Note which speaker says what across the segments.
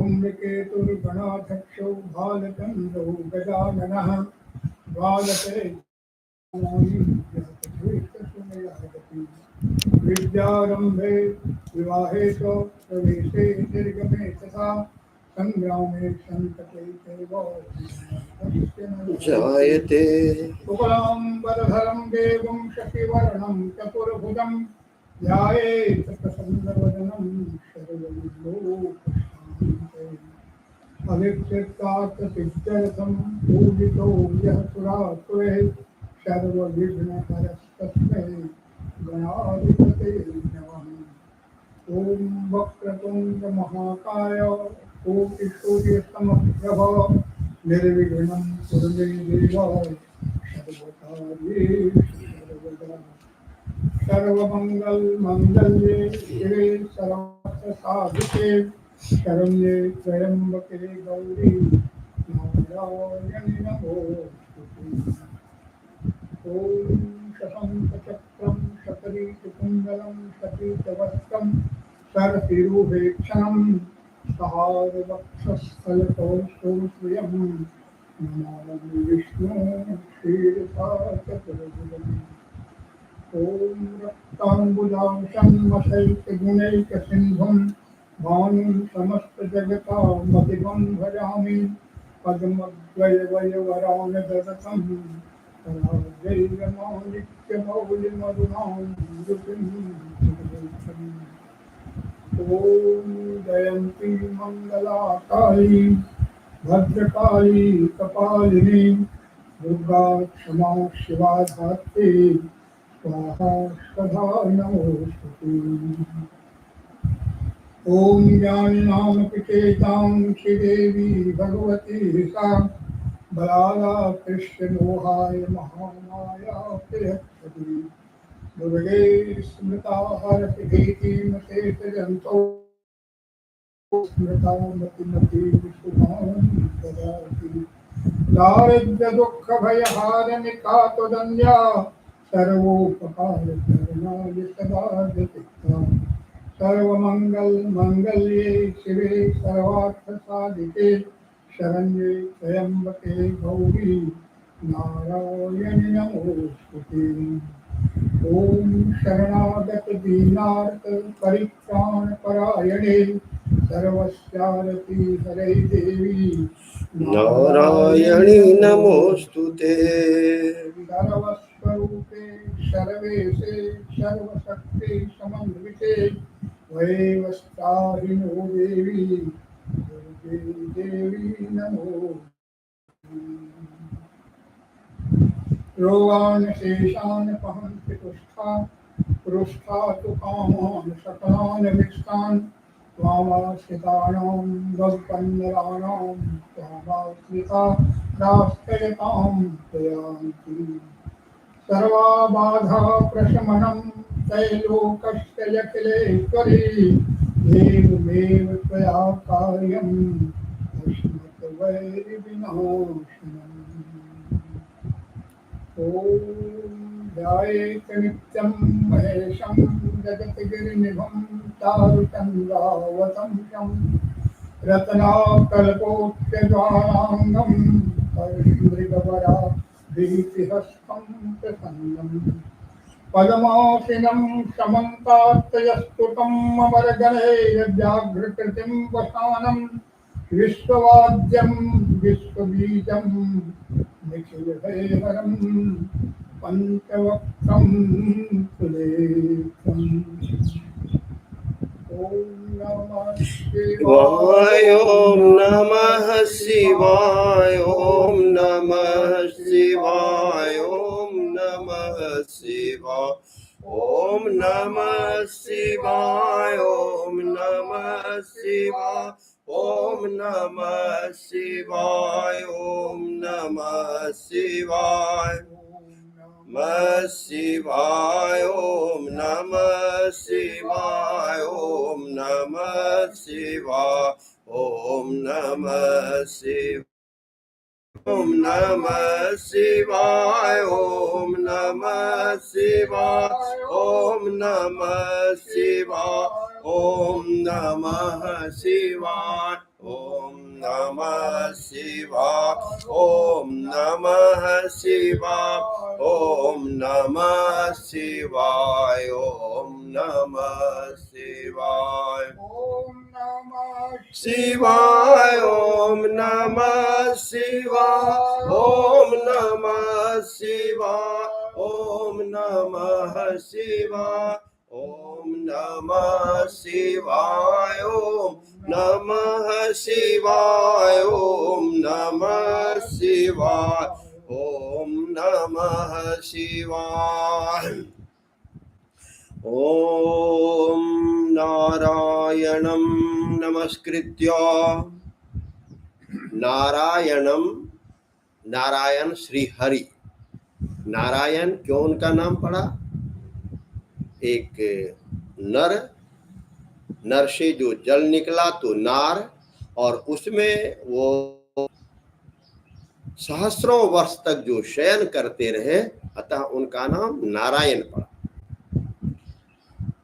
Speaker 1: धूम्रकेतुर्गणाध्यक्षो भालचन्द्रो गजाननः बालके विद्यारंभे विवाहे च प्रवेशे निर्गमे तथा संग्रामे संकटे
Speaker 2: जायते
Speaker 1: शुक्लांबरधरं देवं शशिवर्णं चतुर्भुजं ध्यायेत् प्रसन्नवदनं सर्वलोकशान्ते अविक्षिप्तात् सिद्ध्यर्थं पूजितो यः सुरासुरैः सर्वविघ्नहरस्तस्मै गणाधिपते नमः। ॐ वक्रतुण्ड महाकाय कोटिसूर्यसमप्रभ निर्विघ्नं कुरु मे देव सर्वकार्येषु सर्वदा। सर्वमङ्गलमाङ्गल्ये शिवे सर्वार्थसाधिके शरण्ये त्र्यम्बके गौरी नारायणि नमोस्तुते। ॐ शशंखचक्रं शतरीकुण्डलं शतीतवस्त्रं शरशिरुभेक्षणं सहारवक्षस्थलकौस्तुभं नमामि विष्णुं क्षीरसागरगुरुम्। ॐ रक्ताम्बुजांशं वशैकगुणैकसिन्धुं भानुं समस्तजगतामधिपं भजामि पद्मद्वयवयवरानदरतं ॐ जयन्ती मङ्गलाकाली भद्रकाली कपालिनी दुर्गा क्षमा शिवा धात्री स्वाहा सदा नमोस्तुते। ॐ ज्ञानिनामपिचेतां श्रीदेवी भगवती सा बलाला कृष्णमोहाय महामाया प्रियक्षति दुर्गे स्मृता हरतिभीतिमशेषजन्तो स्मृता मतिमती विष्णुमां ददाति दारिद्र्यदुःखभयहारिणिका त्वदन्या सर्वोपकारकरणाय सदा जतिका सर्वमङ्गलमाङ्गल्ये शिवे सर्वार्थसाधिके शरण्ये त्र्यम्बके गौरी नारायणि नमोस्तुते। ॐ शरणागत दीनार्थ परित्राणपरायणे सर्वस्यारति हरे देवी
Speaker 2: नारायणि नमोस्तुते।
Speaker 1: सर्वस्वरूपे सर्वेशे सर्वशक्ति समन्विते वैवस्त्राहिनो देवी दुर्गे देवी नमो। रोगान् शेषान् पहन्ति पृष्ठा तु कामान् सकलान् विष्टान् त्वामाश्रितानां भवपन्नराणां त्वामाश्रिता राष्ट्रयतां प्रयान्ति सर्वा बाधा प्रशमनं त्रैलोकस्य यखिलेश्वरी देवमेव त्वया कार्यम् अस्मद्वैरिविनाशनम्। ॐ ध्यायेत् नित्यं महेशं जगद्गिरिनिभं चारुचन्द्रावतंसं रत्नाकल्पोक्त्यज्वालाङ्गं मृगवरा भीतिहस्तं प्रसन्नम् पद्मासिनं समन्तात्तयस्तुतं अमरगणैर्व्याघ्रकृतिं वसानं विश्ववाद्यं विश्वबीजं निखिलभयहरं पञ्चवक्त्रं सुलेखम्। ॐ नमः
Speaker 2: शिवाय ॐ नमः शिवाय ॐ नमः शिवाय ॐ नमः शिवाय ॐ नमः शिवाय ॐ नमः शिवाय ॐ नमः शिवाय ॐ नमः शिवाय नमः शिवाय ॐ नमः शिवाय ॐ नमः शिवाय ॐ नमः शिवाय ॐ नमः शिवाय ॐ नमः शिवाय ॐ नमः शिवाय ओम नमः शिवाय ओम नमः शिवाय ओम नमः शिवाय ओम नमः शिवाय ओम नमः शिवाय
Speaker 1: ओम नमः
Speaker 2: शिवाय ओम नमः शिवाय ओम नमः शिवाय ओम नमः शिवाय ओम नमः शिवाय ओम नमः शिवाय ओम नमः शिवाय ओम नमः शिवाय ओम नारायणं नमस्कृत्य नारायणम नारायण श्री हरि नारायण क्यों उनका नाम पड़ा एक नर से जो जल निकला तो नार और उसमें वो सहस्रों वर्ष तक जो शयन करते रहे अतः उनका नाम नारायण पड़ा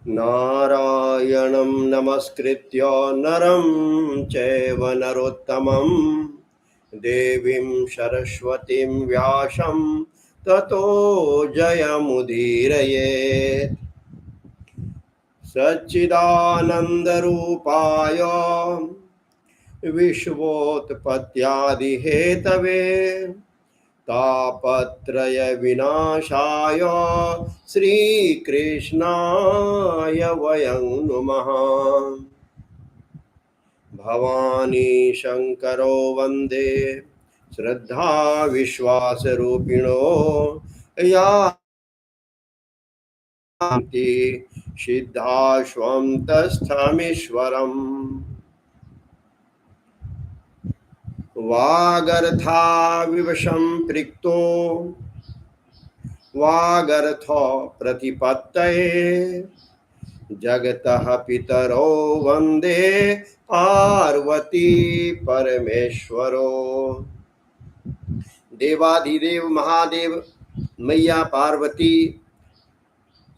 Speaker 2: नारायणं नमस्कृत्य नरं चैव नरोत्तमं देवीं सरस्वतीं व्यासं ततो जयमुदीरयेत् सच्चिदानन्दरूपाय विश्वोत्पत्त्यादिहेतवे तापत्रय विनाशाय श्रीकृष्णाय वयं नुमः भवानी शंकरो वंदे श्रद्धा विश्वासरूपिणो यान्ति सिद्धाश्वं तस्थमीश्वरम् वागर्था संपृक्तो वागर्थ प्रतिपत्तये जगतः पितरो वंदे पार्वती परमेश्वरो देवाधिदेव महादेव मैया पार्वती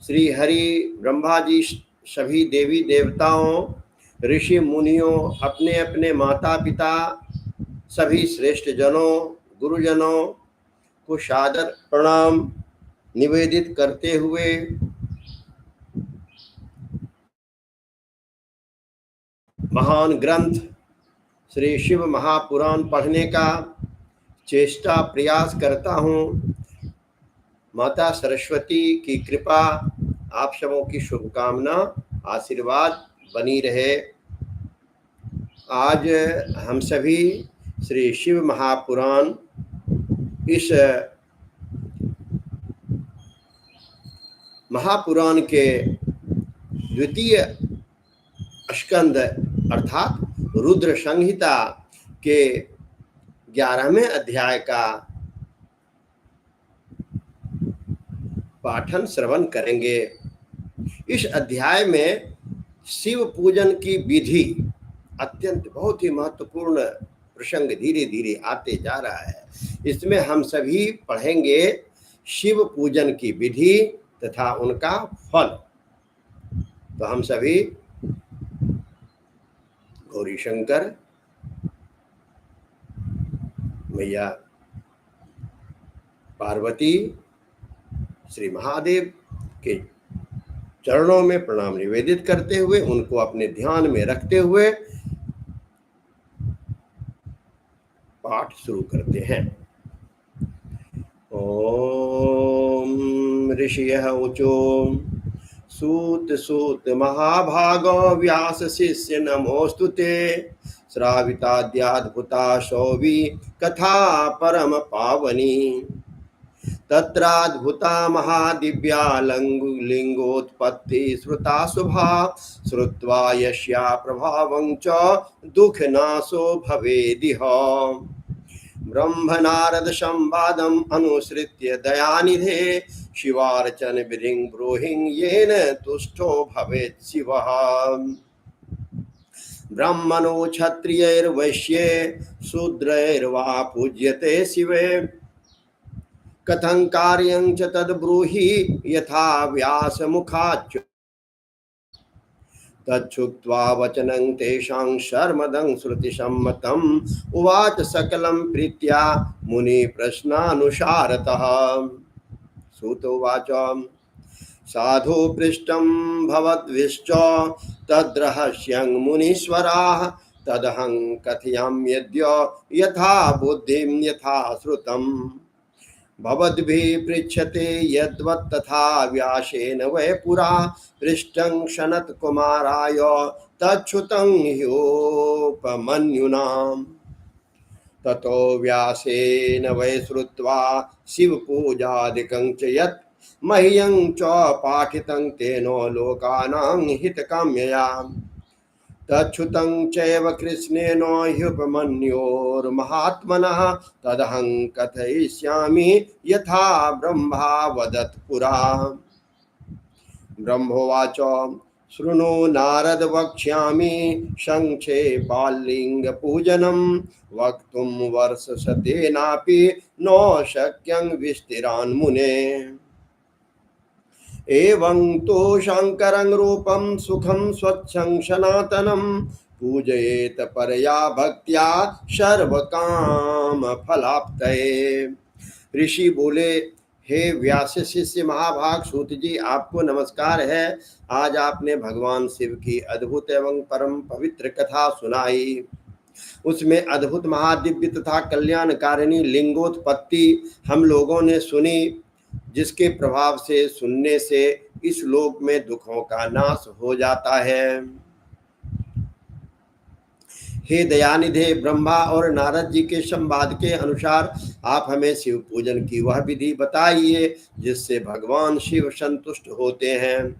Speaker 2: श्री हरि ब्रह्मा जी सभी देवी देवताओं ऋषि मुनियों अपने अपने माता पिता सभी श्रेष्ठ जनों गुरुजनों को सादर प्रणाम निवेदित करते हुए महान ग्रंथ श्री शिव महापुराण पढ़ने का चेष्टा प्रयास करता हूँ। माता सरस्वती की कृपा आप सबों की शुभकामना आशीर्वाद बनी रहे। आज हम सभी श्री शिव महापुराण इस महापुराण के द्वितीय स्कंद अर्थात रुद्र संहिता के 11वें अध्याय का पाठन श्रवण करेंगे। इस अध्याय में शिव पूजन की विधि अत्यंत बहुत ही महत्वपूर्ण प्रसंग धीरे धीरे आते जा रहा है। इसमें हम सभी पढ़ेंगे शिव पूजन की विधि तथा उनका फल। तो हम सभी गौरी शंकर मैया पार्वती श्री महादेव के चरणों में प्रणाम निवेदित करते हुए उनको अपने ध्यान में रखते हुए पाठ शुरू करते हैं। ओम ऋषियः ऊचो सूत सूत महाभागो व्यास शिष्य नमोस्तुते श्राविताद्याद्भुता शौवी कथा परम पावनी तत्राद्भुता महादिव्या लिंगोत्पत्ति श्रुता शुभा श्रुत्वा यस्या प्रभावं च दुःखनाशो भवेदिह ब्रह्मनारद संवादम् अनुसृत्य दयानिधे शिवार्चन विधिं ब्रूहिं येन तुष्टो भवेत् शिवः ब्राह्मणो क्षत्रियैर्वैश्ये शूद्रैर्वा पूज्यते शिवे कथं कार्यं च तद्ब्रूहि यथा व्यासमुखाच्च तच्छुक्त्वा वचनं तेषां शर्मदं श्रुतिसम्मतम् उवाच सकलं प्रीत्या मुनिप्रश्नानुसारतः। सूत उवाच साधु पृष्टं भवद्भिश्च तद्रहस्यं मुनीश्वराः तदहं कथयाम्यद्य यथा बुद्धिं यथा श्रुतम्। भवद्भिः पृच्छते यद्वत् तथा व्यासेन वै पुरा पृष्टं सनत्कुमाराय तच्छ्रुतं ह्योपमन्युना। ततो व्यासेन वै श्रुत्वा शिवपूजादिकं च यत् मह्यं च पाठितं तेन लोकानां हितकाम्यया। तच्छ्रुतं चैव कृष्णेन ह्युपमन्योर्महात्मनः तदहं कथयिष्यामि यथा ब्रह्मा वदत् पुरा। ब्रह्मोवाच शृणु नारद वक्ष्यामि संक्षेपाल्लिङ्गपूजनं वक्तुं वर्षशतेनापि न शक्यं विस्तिरान्मुने। एवं तो शंकरं रूपं सुखं स्वच्छं सनातनं पूजयेत परया भक्त्या सर्वकाम फलाप्तये। ऋषि बोले, हे व्यास शिष्य महाभाग सूत जी, आपको नमस्कार है। आज आपने भगवान शिव की अद्भुत एवं परम पवित्र कथा सुनाई। उसमें अद्भुत महादिव्य तथा कल्याणकारिणी लिंगोत्पत्ति हम लोगों ने सुनी, जिसके प्रभाव से सुनने से इस लोक में दुखों का नाश हो जाता है। हे दयानिधे, ब्रह्मा और नारद जी के संवाद के अनुसार आप हमें शिव पूजन की वह विधि बताइए जिससे भगवान शिव संतुष्ट होते हैं।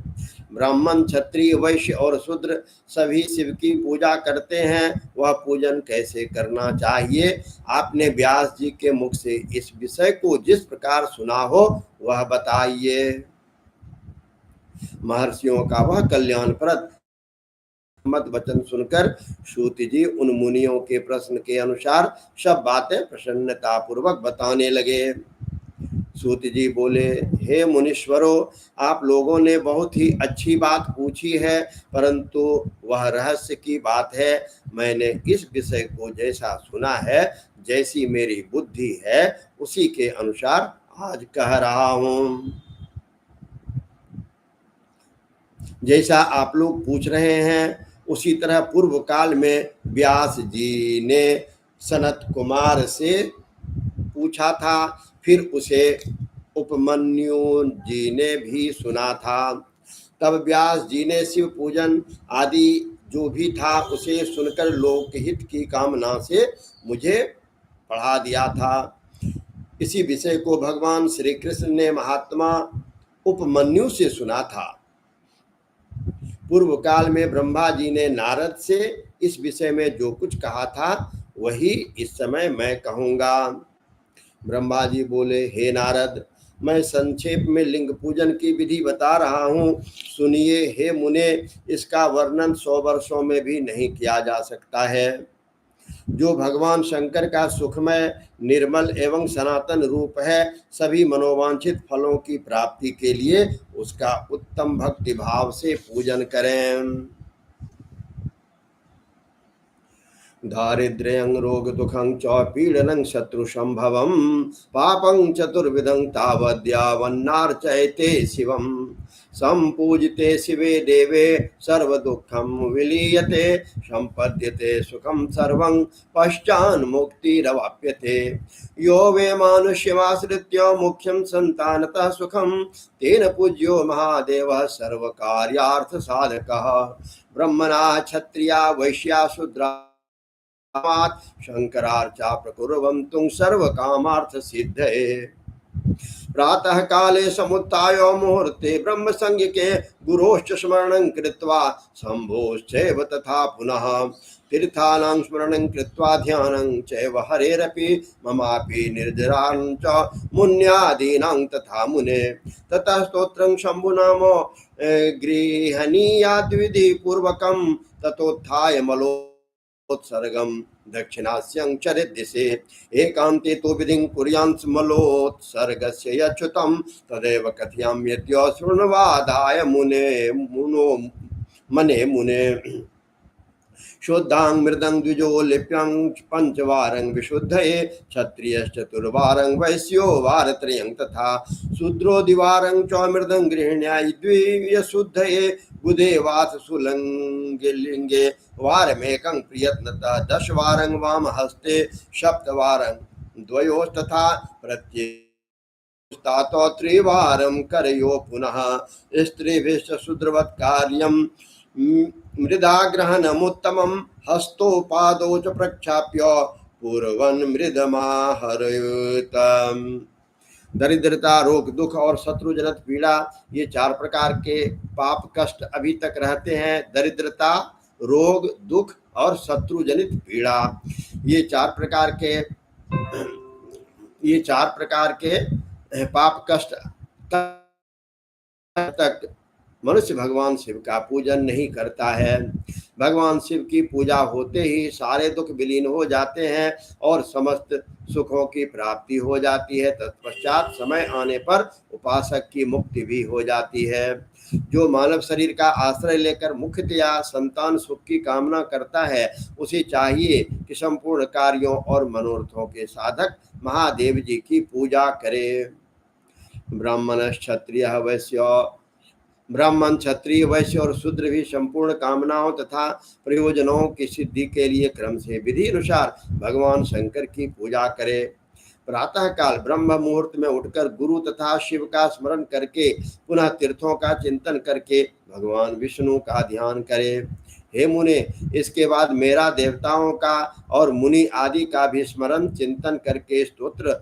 Speaker 2: ब्राह्मण, क्षत्रिय, वैश्य और शूद्र सभी शिव की पूजा करते हैं, वह पूजन कैसे करना चाहिए? आपने व्यास जी के मुख से इस विषय को जिस प्रकार सुना हो वह बताइए। महर्षियों का वह कल्याणप्रद मत वचन सुनकर सूत जी उन मुनियों के प्रश्न के अनुसार सब बातें प्रसन्नता पूर्वक बताने लगे। सूत जी बोले, हे मुनीश्वरों, आप लोगों ने बहुत ही अच्छी बात पूछी है, परंतु वह रहस्य की बात है। मैंने इस विषय को जैसा सुना है, जैसी मेरी बुद्धि है, उसी के अनुसार आज कह रहा हूँ। जैसा आप लोग पूछ रहे हैं उसी तरह पूर्व काल में व्यास जी ने सनत कुमार से पूछा था, फिर उसे उपमन्यु जी ने भी सुना था। तब व्यास जी ने शिव पूजन आदि जो भी था उसे सुनकर लोकहित की कामना से मुझे पढ़ा दिया था। इसी विषय को भगवान श्री कृष्ण ने महात्मा उपमन्यु से सुना था। पूर्व काल में ब्रह्मा जी ने नारद से इस विषय में जो कुछ कहा था वही इस समय मैं कहूँगा। ब्रह्मा जी बोले, हे नारद, मैं संक्षेप में लिंग पूजन की विधि बता रहा हूँ, सुनिए। हे मुने, इसका वर्णन 100 वर्षों में भी नहीं किया जा सकता है। जो भगवान शंकर का सुखमय, निर्मल एवं सनातन रूप है, सभी मनोवांछित फलों की प्राप्ति के लिए उसका उत्तम भक्ति भाव से पूजन करें। दारिद्र्यं रोग दुखं च पीडनं शत्रु संभवं पापं चतुर्विधं तावद्यावन्नार्चयते शिवं संपूजिते शिवे देवे सर्वदुःखं विलीयते संपद्यते सुखं सर्वं पश्चान्मुक्तिरवाप्यते यो वे मानुष्यमाश्रित्य मुख्यं संतानतः सुखं तेन पूज्यो महादेवः सर्वकार्यार्थ साधकः ब्रह्मणा क्षत्रिया वैश्या शूद्रा शंकरार्चा प्रकुर्वन्तु सर्वकामार्थ सिद्धये प्रातः काले समुत्थाय मुहूर्ते ब्रह्म संज्ञके गुरोश्च स्मरणं कृत्वा शंभोश्चैव तथा पुनः तीर्थानां स्मरणं कृत्वा ध्यानं चैव हरेरपि ममापि निर्जरां च मुन्यादीनां तथा मुने ततः स्तोत्रं शंभुनाम गृह्णीयाद्विधि पूर्वकं ततोत्थाय मलोत्सर्गं दक्षिणास्यं चरिद्दिशे एकान्ते तो विधिं कुर्यान् मलोत्सर्गस्य यच्युतं तदेव कथयाम्यद्य शृण्वादाय मुनो मने मुने शुद्धांग मृदंग द्विजो लिप्यं पंचवारं विशुद्धये क्षत्रियश्चतुर्वारं वैश्यो वारत्रयं तथा शूद्रो द्विवारं च मृदं गृह्ण्याय द्विशुद्धये बुधे वास सुलंगे लिंगे वारमेकं प्रयत्नतः दशवारं वामहस्ते सप्तवारं द्वयोस्तथा प्रत्येक तातो त्रिवारं करयो पुनः स्त्रीभिश्च शूद्रवत् कार्यं मृदाग्रहणमुत्तमं हस्तोपादौ च प्रक्षाप्य पूर्वन् मृदमाहरयुत। दरिद्रता, रोग, दुख और शत्रु जनित पीड़ा, ये 4 प्रकार के पाप कष्ट अभी तक रहते हैं। दरिद्रता, रोग, दुख और शत्रु जनित पीड़ा, ये 4 प्रकार के पाप कष्ट तक मनुष्य भगवान शिव का पूजन नहीं करता है। भगवान शिव की पूजा होते ही सारे दुख विलीन हो जाते हैं और समस्त सुखों की प्राप्ति हो जाती है। तत्पश्चात समय आने पर उपासक की मुक्ति भी हो जाती है। जो मानव शरीर का आश्रय लेकर मुख्यतया संतान सुख की कामना करता है, उसे चाहिए कि संपूर्ण कार्यों और मनोरथों के साधक महादेव जी की पूजा करे। ब्राह्मण, क्षत्रिय, वैश्य और शूद्र भी संपूर्ण कामनाओं तथा प्रयोजनों की सिद्धि के लिए क्रम से विधि अनुसार भगवान शंकर की पूजा करे। प्रातः काल ब्रह्म मुहूर्त में उठकर गुरु तथा शिव का स्मरण करके पुनः तीर्थों का चिंतन करके भगवान विष्णु का ध्यान करे। हे मुने, इसके बाद मेरा देवताओं का और मुनि आदि का भी स्मरण चिंतन करके स्तोत्र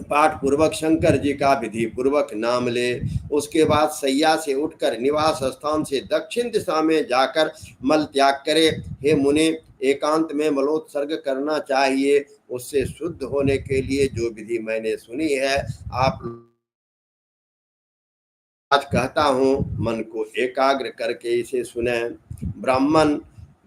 Speaker 2: पाठ पूर्वक शंकर जी का विधि पूर्वक नाम ले। उसके बाद सैया से उठकर निवास स्थान से दक्षिण दिशा में जाकर मल त्याग करे। हे मुने, एकांत में मलोत्सर्ग करना चाहिए। उससे शुद्ध होने के लिए जो विधि मैंने सुनी है, आप आज कहता हूँ, मन को एकाग्र करके इसे सुने। ब्राह्मण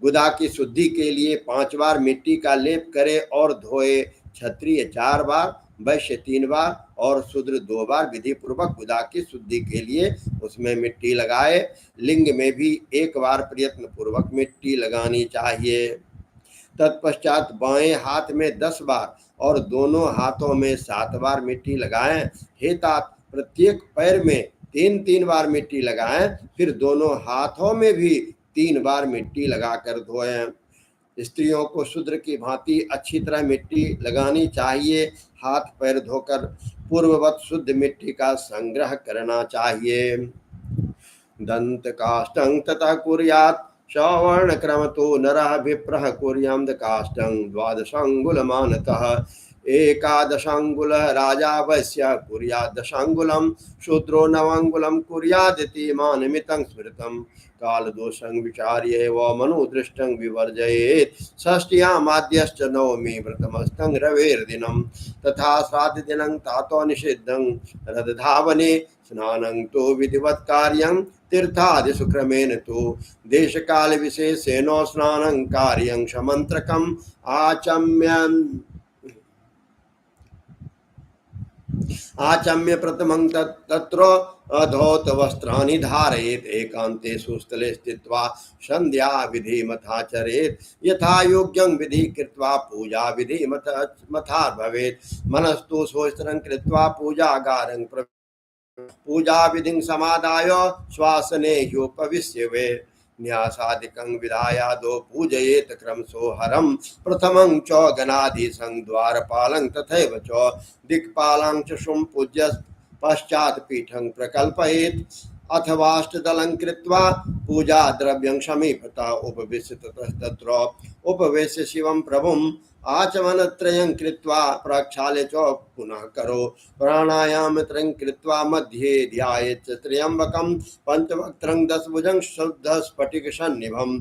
Speaker 2: गुदा की शुद्धि के लिए 5 बार मिट्टी का लेप करे और धोए। क्षत्रिय 4 बार, वैश्य 3 बार और शूद्र 2 बार विधि पूर्वक गुदा की शुद्धि के लिए उसमें मिट्टी लगाए। लिंग में भी 1 बार प्रयत्न पूर्वक मिट्टी लगानी चाहिए। तत्पश्चात बाएं हाथ में 10 बार और दोनों हाथों में 7 बार मिट्टी लगाएं। हे तात, प्रत्येक पैर में 3-3 बार मिट्टी लगाएं, फिर दोनों हाथों में भी 3 बार मिट्टी लगाकर धोएं। स्त्रियों को शूद्र की भांति अच्छी तरह मिट्टी लगानी चाहिए। हाथ पैर धोकर पूर्ववत शुद्ध मिट्टी का संग्रह करना चाहिए। दंत काष्टं तथा कुर्यात् श्रवण क्रम तो नरः विप्रः कुर्यां काष्टं 12 अंगुलमानतः। 11 अंगुल राजा वैश्य कुर्यात् 10 अंगुलम शूद्रो 9 अंगुलम कुर्यादिति मानमितं स्मृतम्। काल दोषं विचार्य व मनुदृष्टं विवर्जयेत्। षष्ट्यामाद्यश्च नवमी व्रतमस्तं रवेर्दिनं तथा श्राद्धदिनं तातो निषिद्धं। रथधावने स्नानं तो विधिवत् कार्यं तीर्थादिषु क्रमेण तो देशकाल विशेषेण स्नानं कार्यं समन्त्रकम् आचम्य प्रथमं तत्र अधौत वस्त्राणि धारयेत्। एकान्तेषु स्थले स्थित्वा संध्या विधिमथाचरेत्। यथा योग्यं विधि कृत्वा पूजा विधिमथा भवेत्। मनस्तु सोस्त्रं कृत्वा पूजागारं पूजा विधिं समादाय श्वासने ह्योपविश्य वे। न्यासादिकं विधायादो पूजयेत् क्रमशो हरं। प्रथमं च गणाधीशं द्वारपालं तथैव च दिक्पालं च संपूज्य पश्चात् पीठं प्रकल्पयेत्। अथवाष्टदलं कृत्वा पूजा द्रव्यं समीपतः उपविश्य तत्र उपवेश्य शिवं प्रभुम् आचमनत्रयं कृत्वा प्रक्षाल्य च पुनः करो। प्राणायामत्रयं कृत्वा मध्ये ध्यायेत् त्र्यम्बकं पंचवक्त्रं 10 भुजं शुद्ध स्फटिकसन्निभं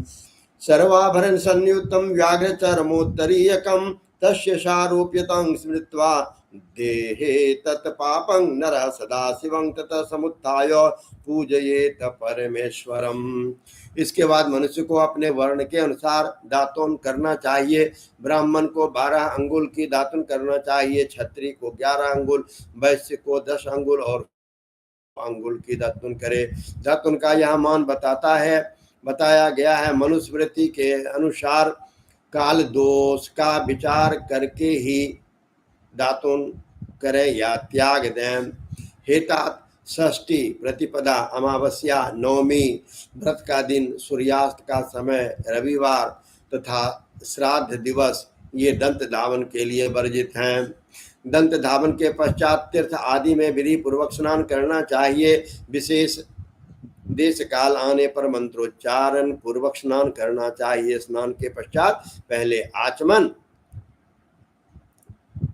Speaker 2: सर्वाभरण संयुक्तं व्याघ्रचर्मोत्तरीयकं तस्य सारूप्यतं स्मृत्वा देहे तत्पापं नरः सदा शिवं ततः समुत्थाय पूजयेत परमेश्वरम। इसके बाद मनुष्य को अपने वर्ण के अनुसार दातुन करना चाहिए। ब्राह्मण को 12 अंगुल की दातुन करना चाहिए, क्षत्रिय को 11 अंगुल, वैश्य को 10 अंगुल और अंगुल की दत्तुन करे। दत्तुन का यह मान बताया गया है। मनुस्मृति के अनुसार काल दोष का विचार करके ही दातुन करे या त्याग दें। हेतात षष्ठी, प्रतिपदा, अमावस्या, नवमी, व्रत का दिन, सूर्यास्त का समय, रविवार तथा श्राद्ध दिवस ये दंत धावन के लिए वर्जित हैं। दंत धावन के पश्चात तीर्थ आदि में विधि पूर्वक स्नान करना चाहिए। विशेष देश काल आने पर मंत्रोच्चारण पूर्वक स्नान करना चाहिए। स्नान के पश्चात पहले आचमन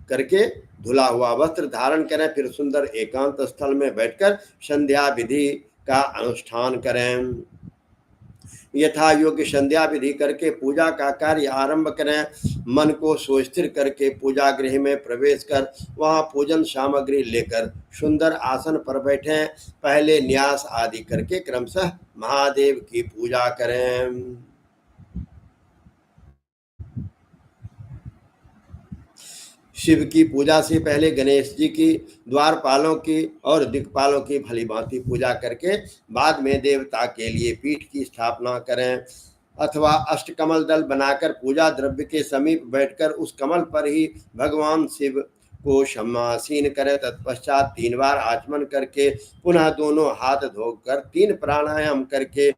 Speaker 2: करके धुला हुआ वस्त्र धारण करें, फिर सुंदर एकांत स्थल में बैठकर संध्या विधि का अनुष्ठान करें। यथा योग्य संध्या विधि करके पूजा का कार्य आरंभ करें। मन को सुस्थिर करके पूजा गृह में प्रवेश कर वहां पूजन सामग्री लेकर सुंदर आसन पर बैठें। पहले न्यास आदि करके क्रमशः महादेव की पूजा करें। शिव की पूजा से पहले गणेश जी की, द्वारपालों की और दिक्पालों की भली भांति पूजा करके बाद में देवता के लिए पीठ की स्थापना करें अथवा अष्टकमल दल बनाकर पूजा द्रव्य के समीप बैठकर उस कमल पर ही भगवान शिव को क्षमासीन करें। तत्पश्चात 3 बार आचमन करके पुनः दोनों हाथ धोकर 3 प्राणायाम करके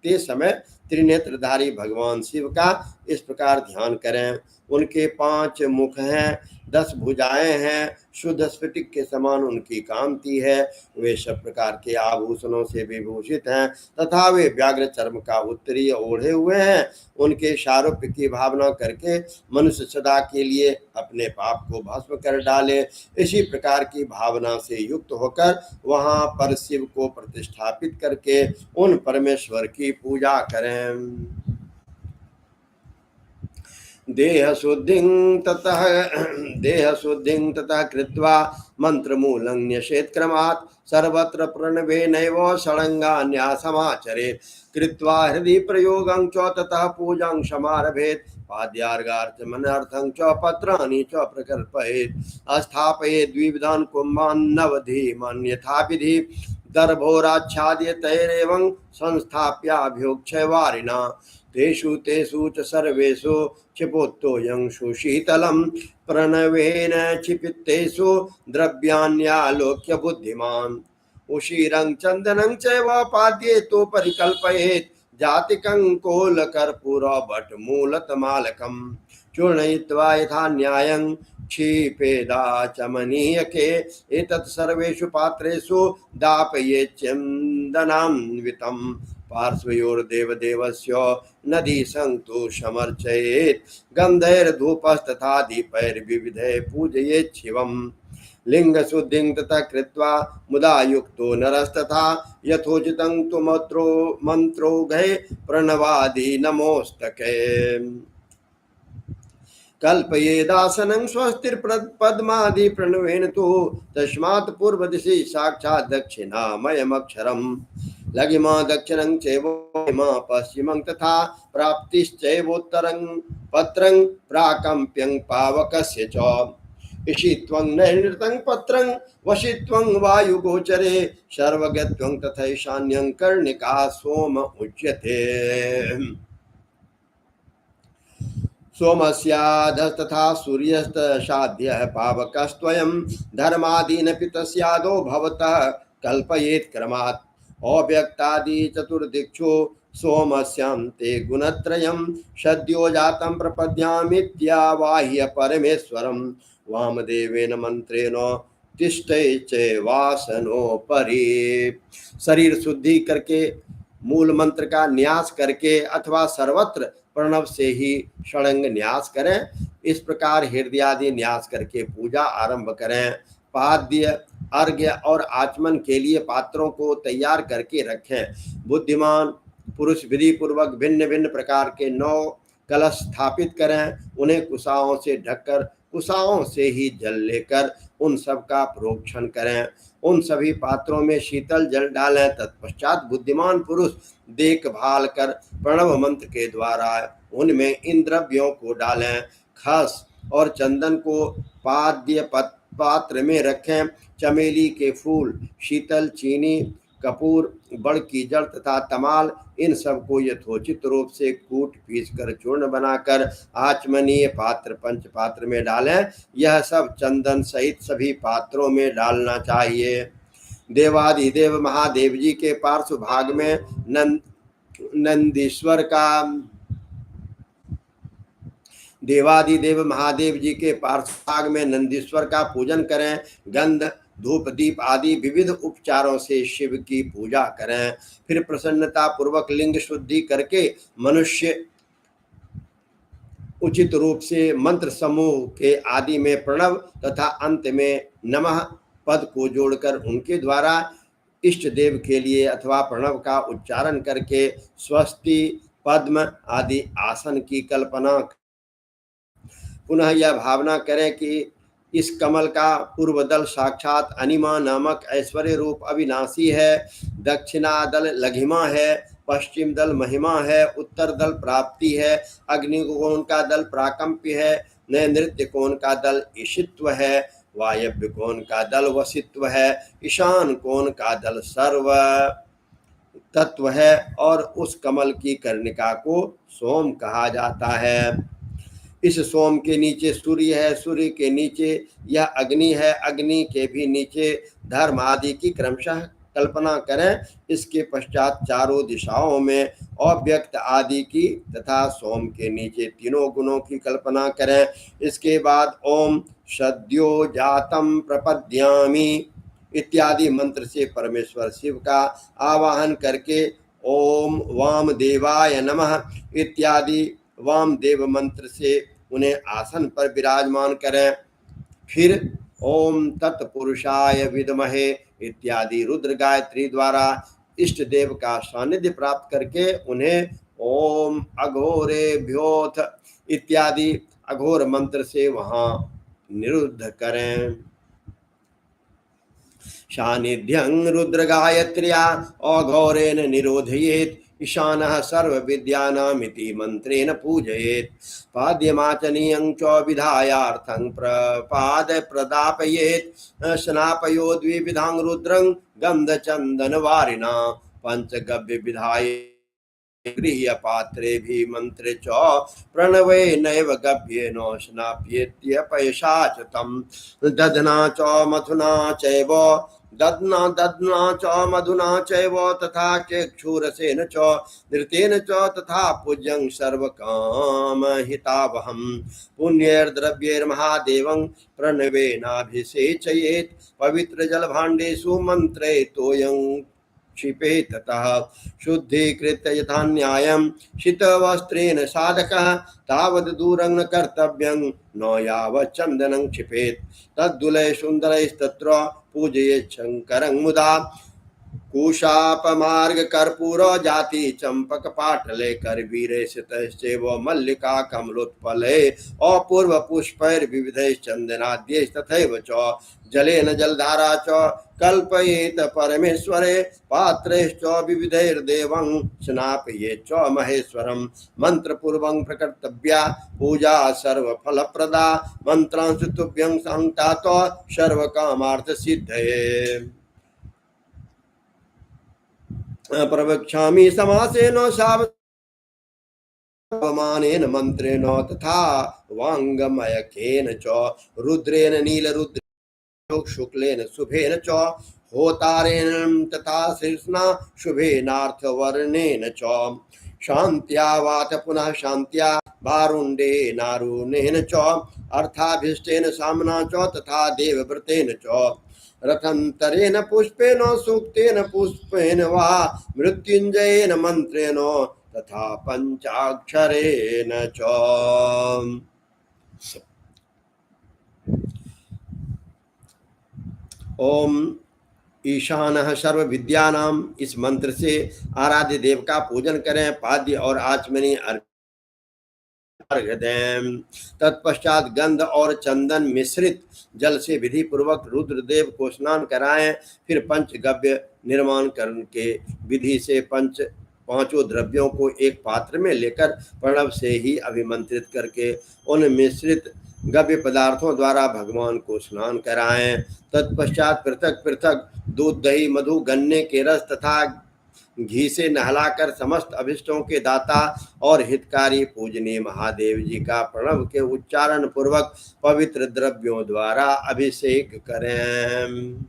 Speaker 2: समय त्रिनेत्रधारी भगवान शिव का इस प्रकार ध्यान करें। उनके 5 मुख हैं, 10 भुजाएं हैं, शुद्ध स्फटिक के समान उनकी कांति है। वे सब प्रकार के आभूषणों से विभूषित हैं तथा वे व्याघ्र चर्म का उत्तरीय ओढ़े हुए हैं। उनके सारूप्य की भावना करके मनुष्य सदा के लिए अपने पाप को भस्म कर डाले। इसी प्रकार की भावना से युक्त होकर वहां पर शिव को प्रतिष्ठापित करके उन परमेश्वर की पूजा करें। देह शुद्धिं ततः कृत्वा मंत्रमूलं न्यसेत् क्रमात् सर्वत्र प्रणवेनैव षडङ्गान्यासमाचरेत्। कृत्वा हृदि प्रयोगं च ततः पूजां समारभेत्। पाद्यार्घाचमनार्थं च पत्राणि च प्रकल्पयेत्। स्थापयेत् द्विविधान् कुम्भान् नवधीमान् यथाविधि। दर्भोराच्छाद्य तैरेवं संस्थाप्याभ्योक्षवारिणा। तेषु च सर्वेषु क्षिपोत्तोऽयं सुशीतलं। प्रणवेन क्षिपितेषु द्रव्याण्यालोक्य बुद्धिमान्। उशीरं चन्दनं चैव पाद्येतो परिकल्पयेत्। जातिकं कोलकर्पूरभट्टमूलतमालकं चूर्णयित्वा यथा न्यायं क्षिपेदाचमनीयके। एतत् सर्वेषु पात्रेषु दापयेत् चन्दनान्वितं। पार्श्वयोर्देवदेवस्य नदी संतु समर्चयेत्। गन्धैर्धूपस्तथा दीपैर्विविधैः पूजयेत् शिवम्। लिंग शुद्धिं तथा कृत्वा मुदा युक्तो नरस्तथा यथोचितं तु मंत्रोघै प्रणवादि नमोस्तके। कल्पयेदासनं स्वस्तिर्पद्मादि प्रणवेन तु। तस्मात् पूर्वदिशि साक्षात् दक्षिणामयमक्षरम्। लघिमा दक्षिणं चैवमा पश्चिमं तथा प्राप्तिश्चैवोत्तरं पत्रं प्राकम्प्यं पावकस्य च। ईशित्वं नैऋतं पत्रं वशित्वं वायुगोचरे। सर्वज्ञत्वं तथा ईशान्यं कर्णिका सोम उच्यते। सोमस्याधस्तथा सूर्यस्तसाध्यः पावकस्त्वयं। धर्मादीनपि तस्यादो भवतः कल्पयेत् क्रमात्। अव्यक्तादि चतुर्दिक्षु सोमस्यान्ते गुणत्रयं। सद्यो जातं प्रपद्यामित्यावाह्य परमेश्वरं। वामदेवेन मंत्रेण तिष्ठे च वासनोपरि। शरीर शुद्धि करके मूल मंत्र का न्यास करके अथवा सर्वत्र प्रणव से ही षडंग न्यास करें। इस प्रकार हृदयादि न्यास करके पूजा आरंभ करें। पाद्य, अर्घ्य और आचमन के लिए पात्रों को तैयार करके रखें। बुद्धिमान पुरुष विधि पूर्वक भिन्न भिन्न प्रकार के 9 कलश स्थापित करें। उन्हें कुशाओं से ढककर कुशाओं से ही जल लेकर उन सब का प्रोक्षण करें। उन सभी पात्रों में शीतल जल डालें। तत्पश्चात बुद्धिमान पुरुष देखभाल कर प्रणव मंत्र के द्वारा उनमें इन द्रव्यों को डालें। खस और चंदन को पाद्य पात्र में रखें। चमेली के फूल, शीतल, चीनी, कपूर, बड़ की जड़ तथा तमाल, इन सबको यथोचित रूप से कूट पीस कर चूर्ण बनाकर आचमनीय पात्र पंच पात्र में डालें। यह सब चंदन सहित सभी पात्रों में डालना चाहिए। देवादिदेव महादेव जी के पार्श्व भाग में नंदीश्वर का देवादिदेव महादेव जी के पार्श्व भाग में नंदीश्वर का पूजन करें। गंध, धूप, दीप आदि विविध उपचारों से शिव की पूजा करें। फिर प्रसन्नता पूर्वक लिंग शुद्धि करके मनुष्य उचित रूप से मंत्र समूह के आदि में प्रणव तथा अंत में नमः पद को जोड़कर उनके द्वारा इष्ट देव के लिए अथवा प्रणव का उच्चारण करके स्वस्ति, पद्म आदि आसन की कल्पना। पुनः यह भावना करें कि इस कमल का पूर्व दल साक्षात अनिमा नामक ऐश्वर्य रूप अविनाशी है, दक्षिणा दल लघिमा है, पश्चिम दल महिमा है, उत्तर दल प्राप्ति है, अग्निकोण का दल प्राकंप्य है, नृत्य कोण का दल ईशित्व है, वायव्य कोण का दल वसित्व है, ईशान कोण का दल सर्व तत्व है और उस कमल की कर्णिका को सोम कहा जाता है। इस सोम के नीचे सूर्य है, सूर्य के नीचे यह अग्नि है, अग्नि के भी नीचे धर्म आदि की क्रमशः कल्पना करें। इसके पश्चात चारों दिशाओं में अव्यक्त आदि की तथा सोम के नीचे तीनों गुणों की कल्पना करें। इसके बाद ओम सद्यो जातम प्रपद्यामि इत्यादि मंत्र से परमेश्वर शिव का आवाहन करके ओम वामदेवाय नमः इत्यादि वामदेव मंत्र से उन्हें आसन पर विराजमान करें। फिर ओम तत्पुरुषाय विद्महे इत्यादि रुद्र गायत्री द्वारा इष्ट देव का सानिध्य प्राप्त करके उन्हें ओम अघोरेभ्योथ इत्यादि अघोर मंत्र से वहां निरुद्ध करें। सानिध्यं रुद्र गायत्र्या अघोरेण निरोधयेत् ईशानः सर्वविद्यानामिति मंत्रेण पूजयेत्। पाद्यमाचनीयं च विधायार्थं प्रपाद प्रदापयेत्। स्नापयो द्विविधां रुद्रं गन्धचन्दनवारिणा पंचगव्य विधाय गृह्य पात्रे भी मंत्रे च प्रणवे नैव गव्येन स्नाप्येत्यपयशा च तं दधना च मथुना चैव दध्ना च मधुना चैव तथा चक्षुरसेन च नृतेन च तथा पूज्यं सर्वकामहितावहं पुण्यैर्द्रव्यैर्महादेवं प्रणवेनाभिषेचयेत्। पवित्रजलभाण्डेषु मंत्रयितोऽयं क्षिपेत् ततः शुद्धीकृत्य यथा न्यायं शीतवस्त्रेण साधकः तावद् दूरं न कर्तव्यं न यावत् चन्दनं क्षिपेत्। तद्दुलैः सुन्दरैस्तत्र पूजयेत् शङ्करं मुदा। कुशापमार्ग कर्पूर जाति चंपक पाटले करवीरेशतश्चैव मल्लिका कमलोत्पले अपूर्व पुष्पैर्विविधैश्चन्दनाद्यैः तथैव च जलेन जलधारा च कल्पयेत परमेश्वरे पात्रैश्च विविधैर्देवं स्नापयेत् च महेश्वरं। मंत्रपूर्वं प्रकर्तव्या पूजा सर्वफलप्रदा मंत्रांशु तुभ्यं संतात सर्वकामार्थ सिद्धये। प्रवक्ष्यामि समासेन सावमानेन मंत्रेण तथा वांगमयकेन च रुद्रेण नीलरुद्रेण शुक्लेन शुभेन च होतारेण तथा शीर्षणा शुभेनार्थवर्णेन च शान्त्या वात पुनः शान्त्या वारुण्डे नारुणेन च अर्थाभीष्टेन सामना च तथा देवव्रतेन च रथंतरेण पुष्पेन सूक्तेन पुष्पेन वा मृत्युंजयेन मंत्रेण तथा पंचाक्षरेण च। ओम ईशानः सर्व विद्यानाम इस मंत्र से आराध्य देव का पूजन करें। पाद्य और आचमनी तत्पश्चात गंध और चंदन मिश्रित जल से विधि पूर्वक रुद्रदेव को स्नान कराएं। फिर पंचगव्य निर्माण करके विधि से पांचों द्रव्यों को एक पात्र में लेकर प्रणव से ही अभिमंत्रित करके उन मिश्रित गव्य पदार्थों द्वारा भगवान को स्नान कराएं। तत्पश्चात पृथक पृथक दूध, दही, मधु, गन्ने के रस तथा घी से नहलाकर समस्त अभिष्टों के दाता और हितकारी पूजनीय महादेव जी का प्रणव के उच्चारण पूर्वक पवित्र द्रव्यों द्वारा अभिषेक करें।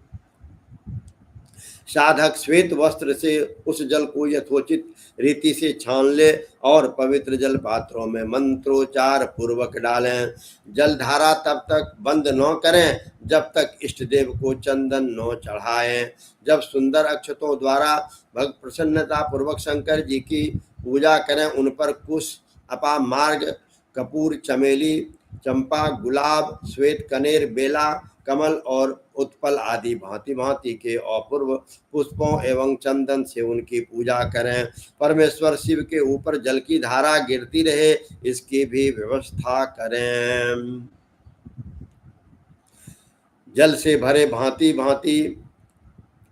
Speaker 2: साधक श्वेत वस्त्र से उस जल को यथोचित रीति से छान ले और पवित्र जल पात्रों में मंत्रोच्चार पूर्वक डालें। जलधारा तब तक बंद न करें जब तक इष्ट देव को चंदन न चढ़ाएं। जब सुंदर अक्षतों द्वारा भक्त प्रसन्नता पूर्वक शंकर जी की पूजा करें, उन पर कुश, अपा मार्ग, कपूर, चमेली, चंपा, गुलाब, श्वेत कनेर, बेला, कमल और उत्पल आदि भांति भांति के अपूर्व पुष्पों एवं चंदन से उनकी पूजा करें। परमेश्वर शिव के ऊपर जल की धारा गिरती रहे, इसकी भी व्यवस्था करें। जल से भरे भांति भांति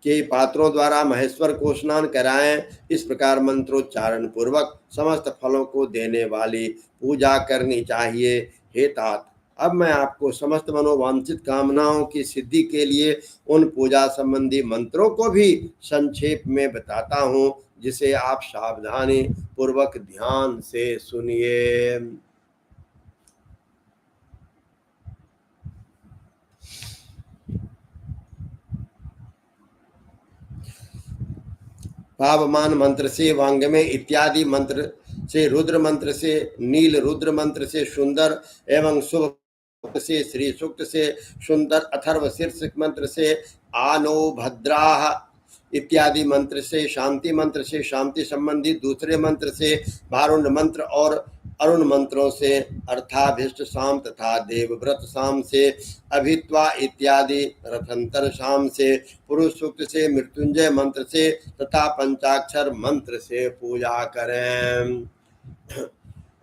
Speaker 2: के पात्रों द्वारा महेश्वर को स्नान कराएं। इस प्रकार मंत्रोच्चारण पूर्वक समस्त फलों को देने वाली पूजा करनी चाहिए। हे तात, अब मैं आपको समस्त मनोवांछित कामनाओं की सिद्धि के लिए उन पूजा संबंधी मंत्रों को भी संक्षेप में बताता हूँ, जिसे आप सावधानी पूर्वक ध्यान से सुनिए। पावमान मंत्र से, वांग्मय इत्यादि मंत्र से, रुद्र मंत्र से, नील रुद्र मंत्र से, सुंदर एवं शुभ से, श्री सूक्त से, सुंदर अथर्व शीर्ष मंत्र से, आनो भद्राह इत्यादि मंत्र से, शांति मंत्र से, शांति संबंधी दूसरे मंत्र से, वारुण मंत्र और अरुण मंत्रों से, अर्थाभिष्ट शाम तथा देवव्रत शाम से, अभित्वा इत्यादि रथंतर शाम से, पुरुष सूक्त से, मृत्युंजय मंत्र से तथा पंचाक्षर मंत्र से पूजा करें।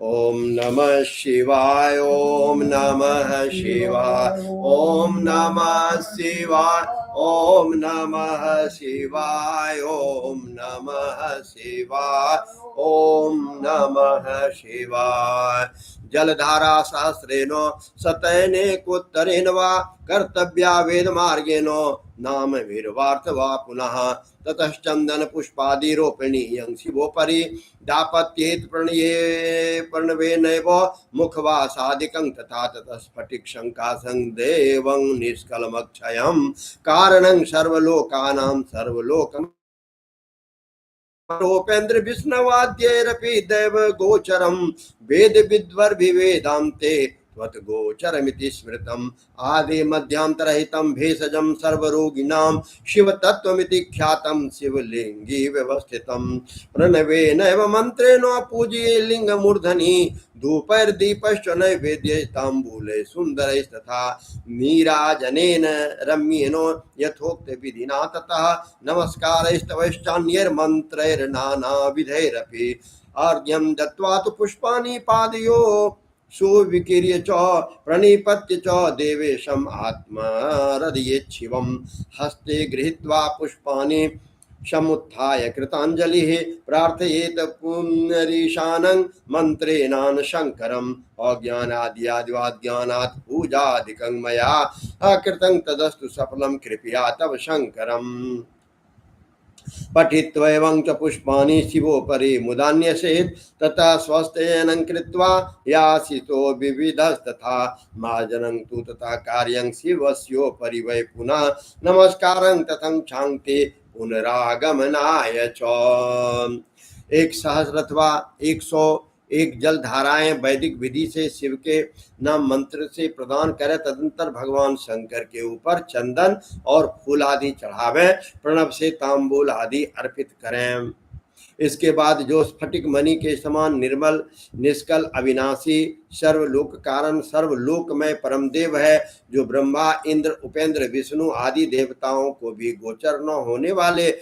Speaker 2: ओम नमः शिवाय, ओम नमः शिवाय, ओम नमः शिवाय, ओम नमः शिवाय, ओम नमः शिवाय, ओम नमः शिवाय। जलधारा सहस्रेण शतैनेकोत्तरेण वा कर्तव्या वेद मार्गेण नाम वीरवार्थ वा पुनः ततश्चंदन पुष्पादि रोपिणीयं शिवोपरि दापत्येत प्रणवेनैव मुखवासादिकं तथा ततस्फटिक शंकासं देवं निष्कलमक्षयं कारणं सर्वलोकानां सर्वलोकम् रूपेन्द्र विष्णवाद्यैरपि दैव गोचरं वेद विद्वर्भिवेदान्ते त्वद्गोचरमिति स्मृतम् आदि मध्यांतरहितं भेषजं सर्वरोगिणां शिवतत्त्वमिति ख्यातं शिवलिंगी व्यवस्थितं प्रणवेनैव मन्त्रेण पूज्ये लिंगमूर्धनि धूपैर्दीपश्च नैवेद्यैस्ताम्बूलै सुन्दरैस्तथा नीराजनेन रम्येन यथोक्तविधिना ततः नमस्कारैस्तवैश्चान्यैर्मन्त्रैर्नानाविधैरपि अर्घ्यं दत्त्वा तु पुष्पाणि पादयोः सुविकीर्य च प्रणिपत्य च देवेशम् आत्मरदयेत् शिवं हस्ते गृहीत्वा पुष्पाणि समुत्थाय कृताञ्जलिः प्रार्थयेत पुनरीशानं मन्त्रेणान शङ्करम् अज्ञानाद्यादिवाज्ञानात् पूजादिकं मया अकृतं तदस्तु सफलं कृपया तव शङ्करम् पठित्वैवं च पुष्पाणि शिवोपरि मुदान्यसेत् तथा स्वस्तेनं कृत्वा यासितो विविधस्तथा मार्जनं तु तथा कार्यं शिवस्योपरि वै पुनः नमस्कारं ततं क्षान्ते पुनरागमनाय च। 100 अथवा 101 जल धाराएं वैदिक विधि से शिव के नाम मंत्र से प्रदान करें। तदंतर भगवान शंकर के ऊपर चंदन और फूल आदि चढ़ावें, प्रणव से तांबूल आदि अर्पित करें। इसके बाद जो स्फटिक मणि के समान निर्मल निष्कल अविनाशी सर्वलोक कारण सर्वलोकमय परमदेव है, जो ब्रह्मा इंद्र उपेंद्र विष्णु आदि देवताओं को भी गोचर न होने वाले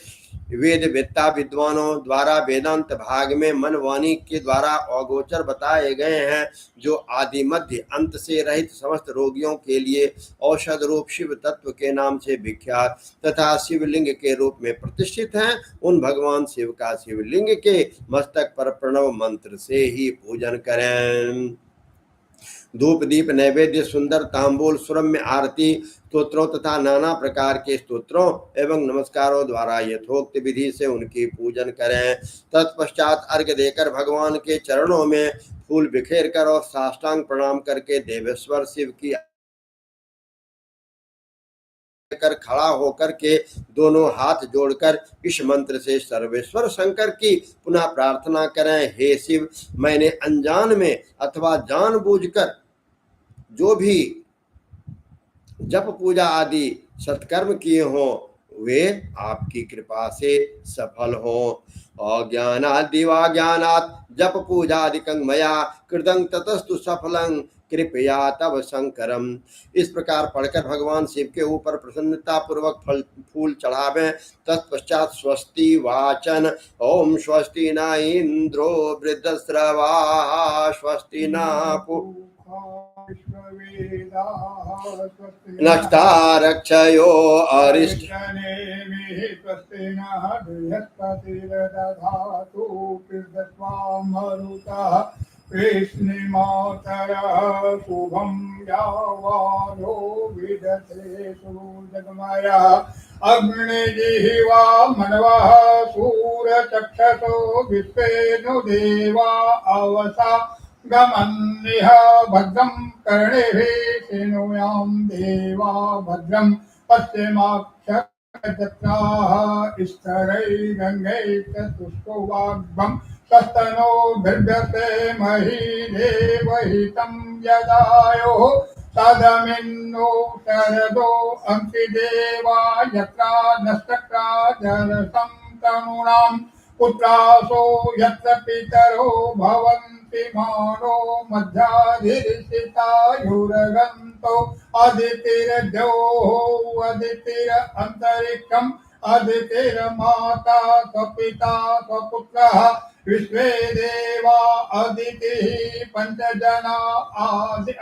Speaker 2: वेद वेत्ता विद्वानों द्वारा वेदांत भाग में मन वाणी के द्वारा अगोचर बताए गए हैं, जो आदि मध्य अंत से रहित समस्त रोगियों के लिए औषध रूप शिव तत्व के नाम से विख्यात तथा शिवलिंग के रूप में प्रतिष्ठित हैं, उन भगवान शिव का शिवलिंग के मस्तक पर प्रणव मंत्र से ही पूजन करें। धूप दीप नैवेद्य सुंदर तांबूल सुरम्य आरती स्तोत्रों तथा नाना प्रकार के स्तोत्रों एवं नमस्कारों द्वारा यथोक्त विधि से उनकी पूजन करें। तत्पश्चात अर्घ्य देकर भगवान के चरणों में फूल बिखेर कर और साष्टांग प्रणाम करके देवेश्वर शिव की कर खड़ा होकर के दोनों हाथ जोड़कर इस मंत्र से सर्वेश्वर शंकर की पुनः प्रार्थना करें। हे शिव, मैंने अनजान में अथवा जानबूझकर जो भी जप पूजा आदि सत्कर्म किए हों वे आपकी कृपा से सफल हों। अज्ञानात् दिवाज्ञानात् जप पूजादिकं मया कृतं ततस्तु सफलं कृपया तव शंकरम। इस प्रकार पढ़कर भगवान शिव के ऊपर प्रसन्नता पूर्वक फूल चढ़ावें। तत्पश्चात स्वस्ति वाचन ओम स्वस्ति न इंद्रो वृद्धस्रवा स्वस्ति न नक्षतारक्षयो अरिष्ट
Speaker 1: शुभम यावानो विदते सुजगमया अग्निजिह्वा मनवः सूरचक्षसो विश्वेनु देवा अवसा गमन्निह भद्रं कर्णेभिः शृणुयां देवा भद्रं पश्चिमाक्षजत्राः स्तरैरङ्गैः चतुष्कोवाग्भं तस्तनो बिभ्यते मही देवहितं यदायोः सदमिन्नो शरदो अंसि देवा यत्रा नस्तक्रा जरसं तनूनां पुत्रासो यत्र पितरो भवन्ति मानो मध्याधिरिषितायुरगन्तो अदितिर्द्योः अदितिरन्तरिक्षम् अदितिर्माता स्वपिता स्वपुत्रः विश्वे देवा अदितिः पञ्चजना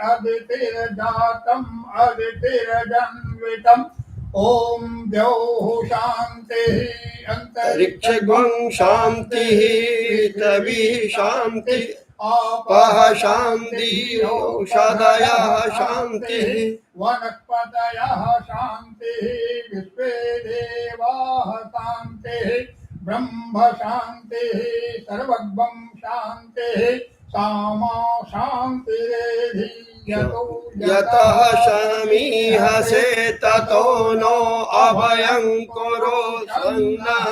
Speaker 1: अदितिर्जातम् अदितिर्जन्वितम् ओम द्यौः शान्तिः
Speaker 2: अंतरिक्षं शान्तिः पृथिवी शान्तिः आपः शान्तिः औषधयः शान्तिः
Speaker 1: वनस्पतयः शान्तिः विश्वे देवाः शान्तिः ब्रह्म शान्तिः सर्वज्ञं शान्तिः सामा शान्तिरेधि
Speaker 2: यतः समीहसे ततो नो अभयं कुरु सन्नः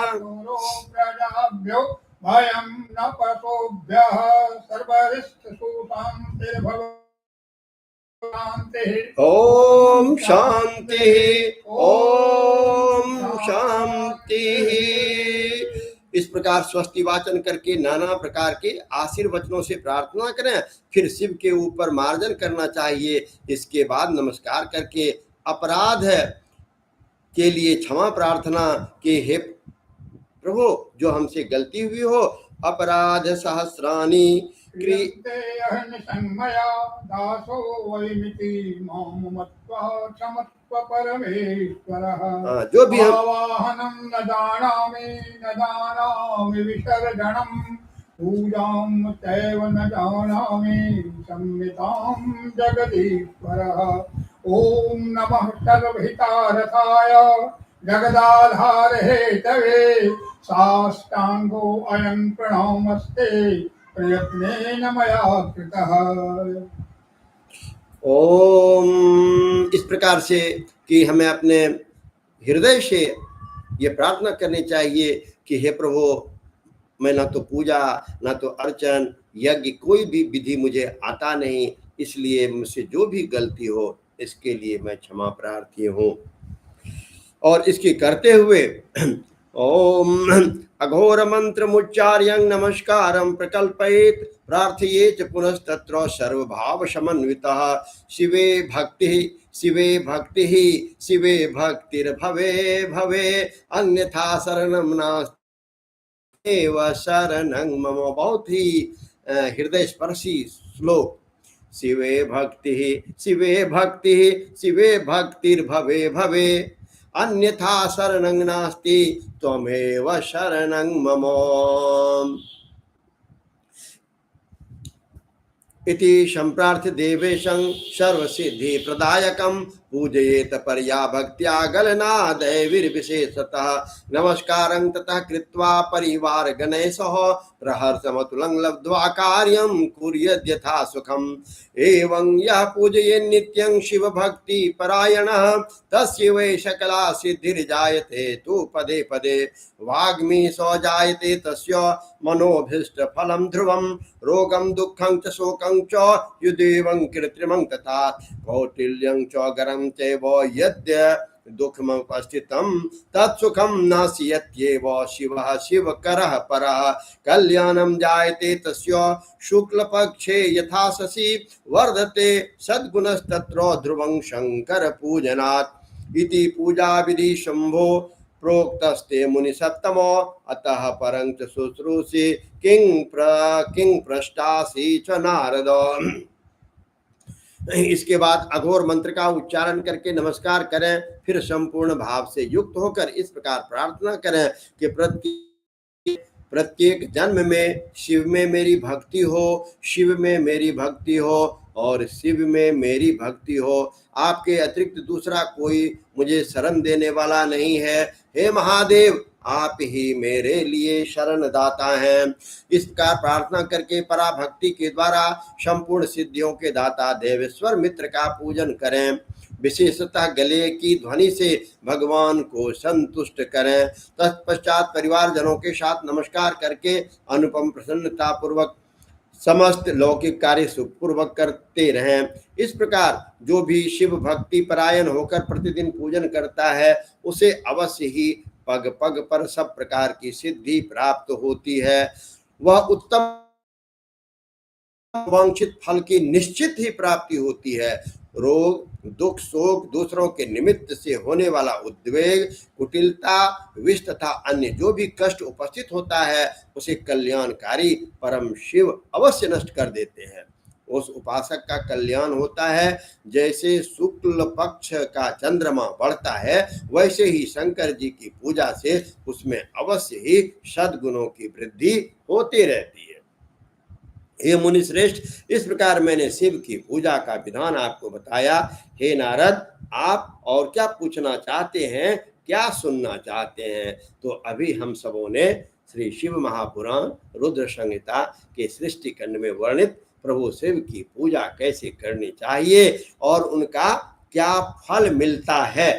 Speaker 1: प्रजाभ्यो भयं न पशुभ्यः सर्वरिष्टसु शान्तिर्भवन्तु।
Speaker 2: ओम शांति ओम शांति। इस प्रकार स्वस्ति वाचन करके नाना प्रकार के आशीर्वचनों से प्रार्थना करें। फिर शिव के ऊपर मार्जन करना चाहिए। इसके बाद नमस्कार करके अपराध के लिए क्षमा प्रार्थना कि हे प्रभु, जो हमसे गलती हुई हो अपराध सहस्राणि
Speaker 1: परमेश्वरः
Speaker 2: जो भी
Speaker 1: वाहनं न जानामि विसर्जनं पूजां चैव न जानामि संहितां जगदीश्वरः। ओम नमः सर्वहितारथाय जगदाधार हेतवे साष्टांगो अयं प्रणमस्ते प्रयत्नेन मया कृतः।
Speaker 2: ओम। इस प्रकार से कि हमें अपने हृदय से ये प्रार्थना करनी चाहिए कि हे प्रभु, मैं ना तो पूजा ना तो अर्चन यज्ञ कोई भी विधि मुझे आता नहीं, इसलिए मुझसे जो भी गलती हो इसके लिए मैं क्षमा प्रार्थी हूँ। और इसकी करते हुए ओम अघोर मंत्र मुच्चार्यं नमस्कारं प्रकल्पयेत् प्रार्थयेत् पुनस्तत्र सर्वभाव समन्वितः शिवे भक्तिः शिवे भक्तिः शिवे भक्तिर्भवे भवे अन्यथा शरणं नास्ति एव शरणं मम। बहुत ही हृदय स्पर्शी श्लोक। शिवे भक्तिः शिवे भक्तिः शिवे भक्तिर्भवे भवे अन्यथा शरणं नास्ति त्वमेव शरणं मम। इति संप्रार्थ्य देवेशं सर्वसिद्धि प्रदायकं पूजयेत पर्या भक्त्या गलनादैर्विशेषतः नमस्कारं ततः कृत्वा परिवार गणेशः प्रहर्षमतुलं लब्ध्वा कार्यं कुर्याद्यथा सुखम् एवं यः पूजयेन् नित्यं शिव भक्ति परायणः तस्य वै सकला सिद्धिर्जायते तु पदे पदे वाग्मी सो जायते तस्य मनोभीष्ट फलं ध्रुवं रोगं दुःखं च शोकं च युदेवं कृत्रिमं तथा कौटिल्यं च गरं चैव यद्य दुःखमुपस्थितं तत्सुखं नास्यत्येव शिवः शिवकरः परः कल्याणं जायते तस्य शुक्लपक्षे यथा शशि वर्धते सद्गुणस्तत्र ध्रुवं शंकर पूजनात् इति पूजा विधि शंभो प्रोक्तस्ते मुनि सप्तमो अतः परं च शुश्रूषे किं पृष्टासी च नारद। इसके बाद अघोर मंत्र का उच्चारण करके नमस्कार करें, फिर संपूर्ण भाव से युक्त होकर इस प्रकार प्रार्थना करें कि प्रत्येक जन्म में शिव में मेरी भक्ति हो, शिव में मेरी भक्ति हो और शिव में मेरी भक्ति हो। आपके अतिरिक्त दूसरा कोई मुझे शरण देने वाला नहीं है। हे महादेव, आप ही मेरे लिए शरण दाता हैं। इस प्रकार प्रार्थना करके पराभक्ति के द्वारा संपूर्ण सिद्धियों के दाता देवेश्वर मित्र का पूजन करें। विशेषतः गले की ध्वनि से भगवान को संतुष्ट करें। तत्पश्चात परिवारजनों के साथ नमस्कार करके अनुपम प्रसन्नता पूर्वक समस्त लौकिक कार्य सुखपूर्वक करते रहें। इस प्रकार जो भी शिव भक्ति परायण होकर प्रतिदिन पूजन करता है उसे अवश्य ही पग पग पर सब प्रकार की सिद्धि प्राप्त होती है। वह उत्तम वांछित फल की निश्चित ही प्राप्ति होती है। रोग दुख शोक दूसरों के निमित्त से होने वाला उद्वेग कुटिलता विष तथा अन्य जो भी कष्ट उपस्थित होता है उसे कल्याणकारी परम शिव अवश्य नष्ट कर देते हैं। उस उपासक का कल्याण होता है। जैसे शुक्ल पक्ष का चंद्रमा बढ़ता है वैसे ही शंकर जी की पूजा से उसमें अवश्य ही सद्गुणों की वृद्धि होती रहती है। हे मुनि श्रेष्ठ, इस प्रकार मैंने शिव की पूजा का विधान आपको बताया। हे नारद, आप और क्या पूछना चाहते हैं, क्या सुनना चाहते हैं? तो अभी हम सबों ने श्री शिव महापुराण रुद्र संहिता के सृष्टि खंड में वर्णित प्रभु शिव की पूजा कैसे करनी चाहिए और उनका क्या फल मिलता है।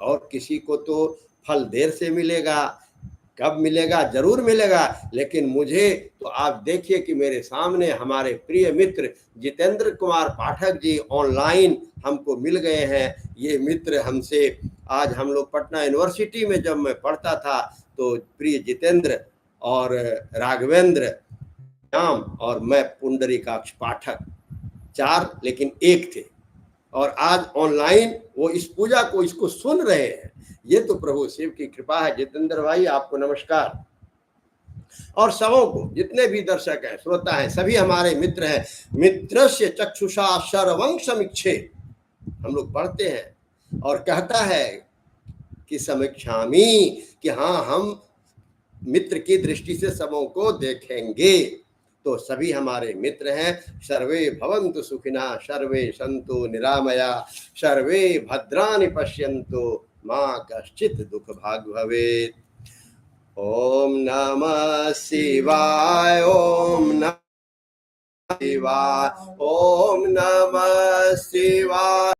Speaker 2: और किसी को तो फल देर से मिलेगा, कब मिलेगा, जरूर मिलेगा, लेकिन मुझे तो आप देखिए कि मेरे सामने हमारे प्रिय मित्र जितेंद्र कुमार पाठक जी ऑनलाइन हमको मिल गए हैं। ये मित्र हमसे आज हम लोग पटना यूनिवर्सिटी में जब मैं पढ़ता था तो प्रिय जितेंद्र और राघवेंद्र राम और मैं पुंडरीकाक्ष पाठक, चार लेकिन एक थे और आज ऑनलाइन वो इस पूजा को इसको सुन रहे हैं। ये तो प्रभु शिव की कृपा है। जितेंद्र भाई आपको नमस्कार। और सबों को जितने भी दर्शक हैं श्रोता हैं सभी हमारे मित्र हैं। मित्रस्य चक्षुषा सर्वं समीक्षे हम लोग पढ़ते हैं और कहता है कि समीक्षामि कि हाँ हम मित्र की दृष्टि से सबों को देखेंगे। तो सभी हमारे मित्र हैं। सर्वे भवन्तु सुखिनः, सर्वे सन्तु निरामया, सर्वे भद्राणि पश्यन्तु मा कश्चित् दुःख भाग् भवेत्। ओम नमः शिवाय, ओम नमः शिवाय, ओम नमः शिवाय,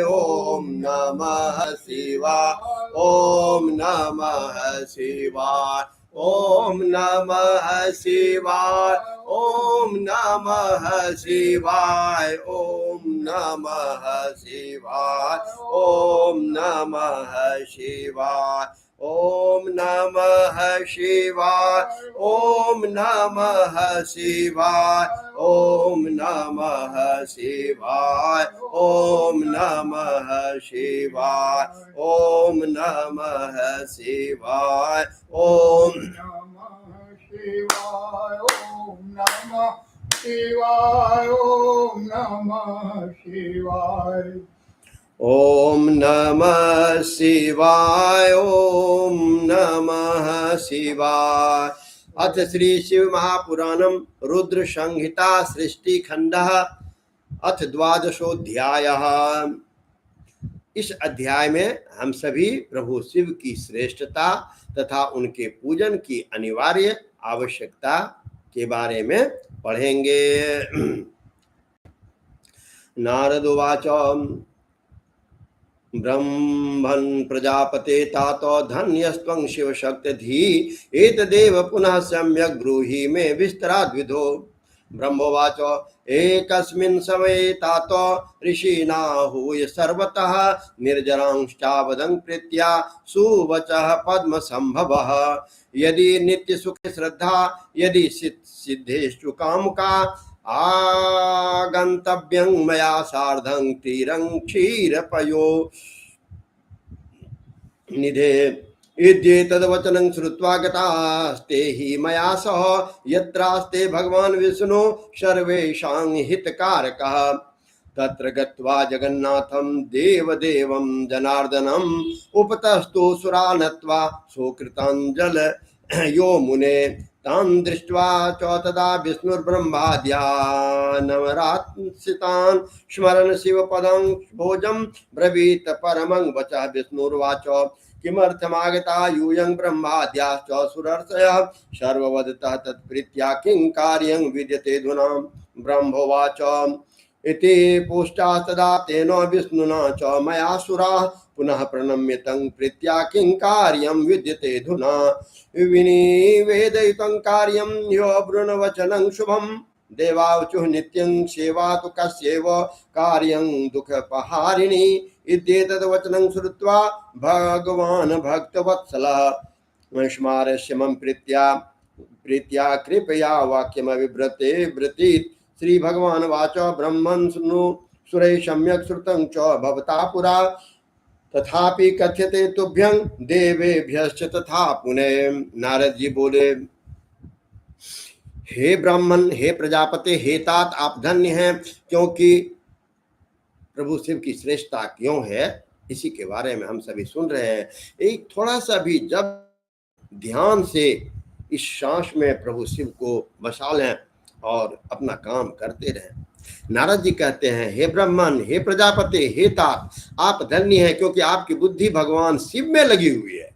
Speaker 2: ओम नमः शिवाय, ओम नमः शिवाय, ओम नमः शिवाय, ओम नमः शिवाय, ओम नमः शिवाय, ओम नमः शिवाय, ओम नमः शिवाय, ओम नमः शिवाय, ओम नमः शिवाय, ओम नमः शिवाय, ओम नमः शिवाय, ओम नमः शिवाय, ओम
Speaker 1: नमः शिवाय, ओम नमः शिवाय, ओम नमः शिवाय।
Speaker 2: ओम नमः शिवाय, ओम नमः शिवाय। अथ श्री शिव महापुराणम रुद्र संहिता सृष्टि खंडः अथ द्वादशोऽध्यायः। इस अध्याय में हम सभी प्रभु शिव की श्रेष्ठता तथा उनके पूजन की अनिवार्य आवश्यकता के बारे में पढ़ेंगे। नारद उवाच ब्रह्मन् प्रजापते तातो धन्यस्त्वं शिवशक्तिधी एतदेव पुनः सम्यक् ब्रूहि मे विस्तराद्विधो। ब्रह्मोवाच एकस्मिन् समये तातो ऋषीणाहूय सर्वतः निर्जरांश्चावदं प्रीत्या सुवचः पद्मसंभवः। यदि नित्यसुखे श्रद्धा यदि सिद्धेषु कामुका आगन्तव्यं मया सार्धं तीरं क्षीरपयो निधे। इत्येतद्वचनं श्रुत्वा गतास्ते हि मया सह यत्रास्ते भगवान् विष्णु सर्वेषां हितकारकः। तत्र गत्वा जगन्नाथं देवदेवं जनार्दनम् उपतस्तु सुरा नत्वा सुकृताञ्जल यो मुने। तान् दृष्ट्वा च तदा विष्णुर्ब्रह्माद्या नवरात्सितान् स्मरन् शिवपदं भोजं ब्रवीत परमं वचः। विष्णुर्वाच किमर्थमागता यूयं ब्रह्माद्याश्च सुरर्षयः सर्ववदतः तत्प्रीत्या किं कार्यं विद्यते धुना। ब्रह्मोवाच इति पुष्टास्तदा तेन विष्णुना च मया सुराः पुनः प्रणम्य तं प्रीत्या किं कार्यं विद्यते धुना। विनिवेदयितं कार्यं ह्यो वृणवचनं शुभं देवावचुः नित्यं सेवा तु कस्यैव कार्यं दुःखपहारिणी। इत्येतद्वचनं श्रुत्वा भगवान् भक्तवत्सलः स्मारस्य मम प्रीत्या कृपया वाक्यमविव्रते व्रतीत्। श्री भगवान् वाच ब्रह्मन् शृणु सुरैः सम्यक् श्रुतं च भवता पुरा तथापि कथ्यते तुभ्यं देवेभ्यश्च तथा पुनः। नारद जी बोले हे ब्राह्मण हे प्रजापति हे तात आप धन्य हैं, क्योंकि प्रभु शिव की श्रेष्ठता क्यों है इसी के बारे में हम सभी सुन रहे हैं। एक थोड़ा सा भी जब ध्यान से इस सांस में प्रभु शिव को बसा लें और अपना काम करते रहें। नारद जी कहते हैं हे ब्राह्मण हे प्रजापति हे तात आप धन्य हैं, क्योंकि आपकी बुद्धि भगवान शिव में लगी हुई है।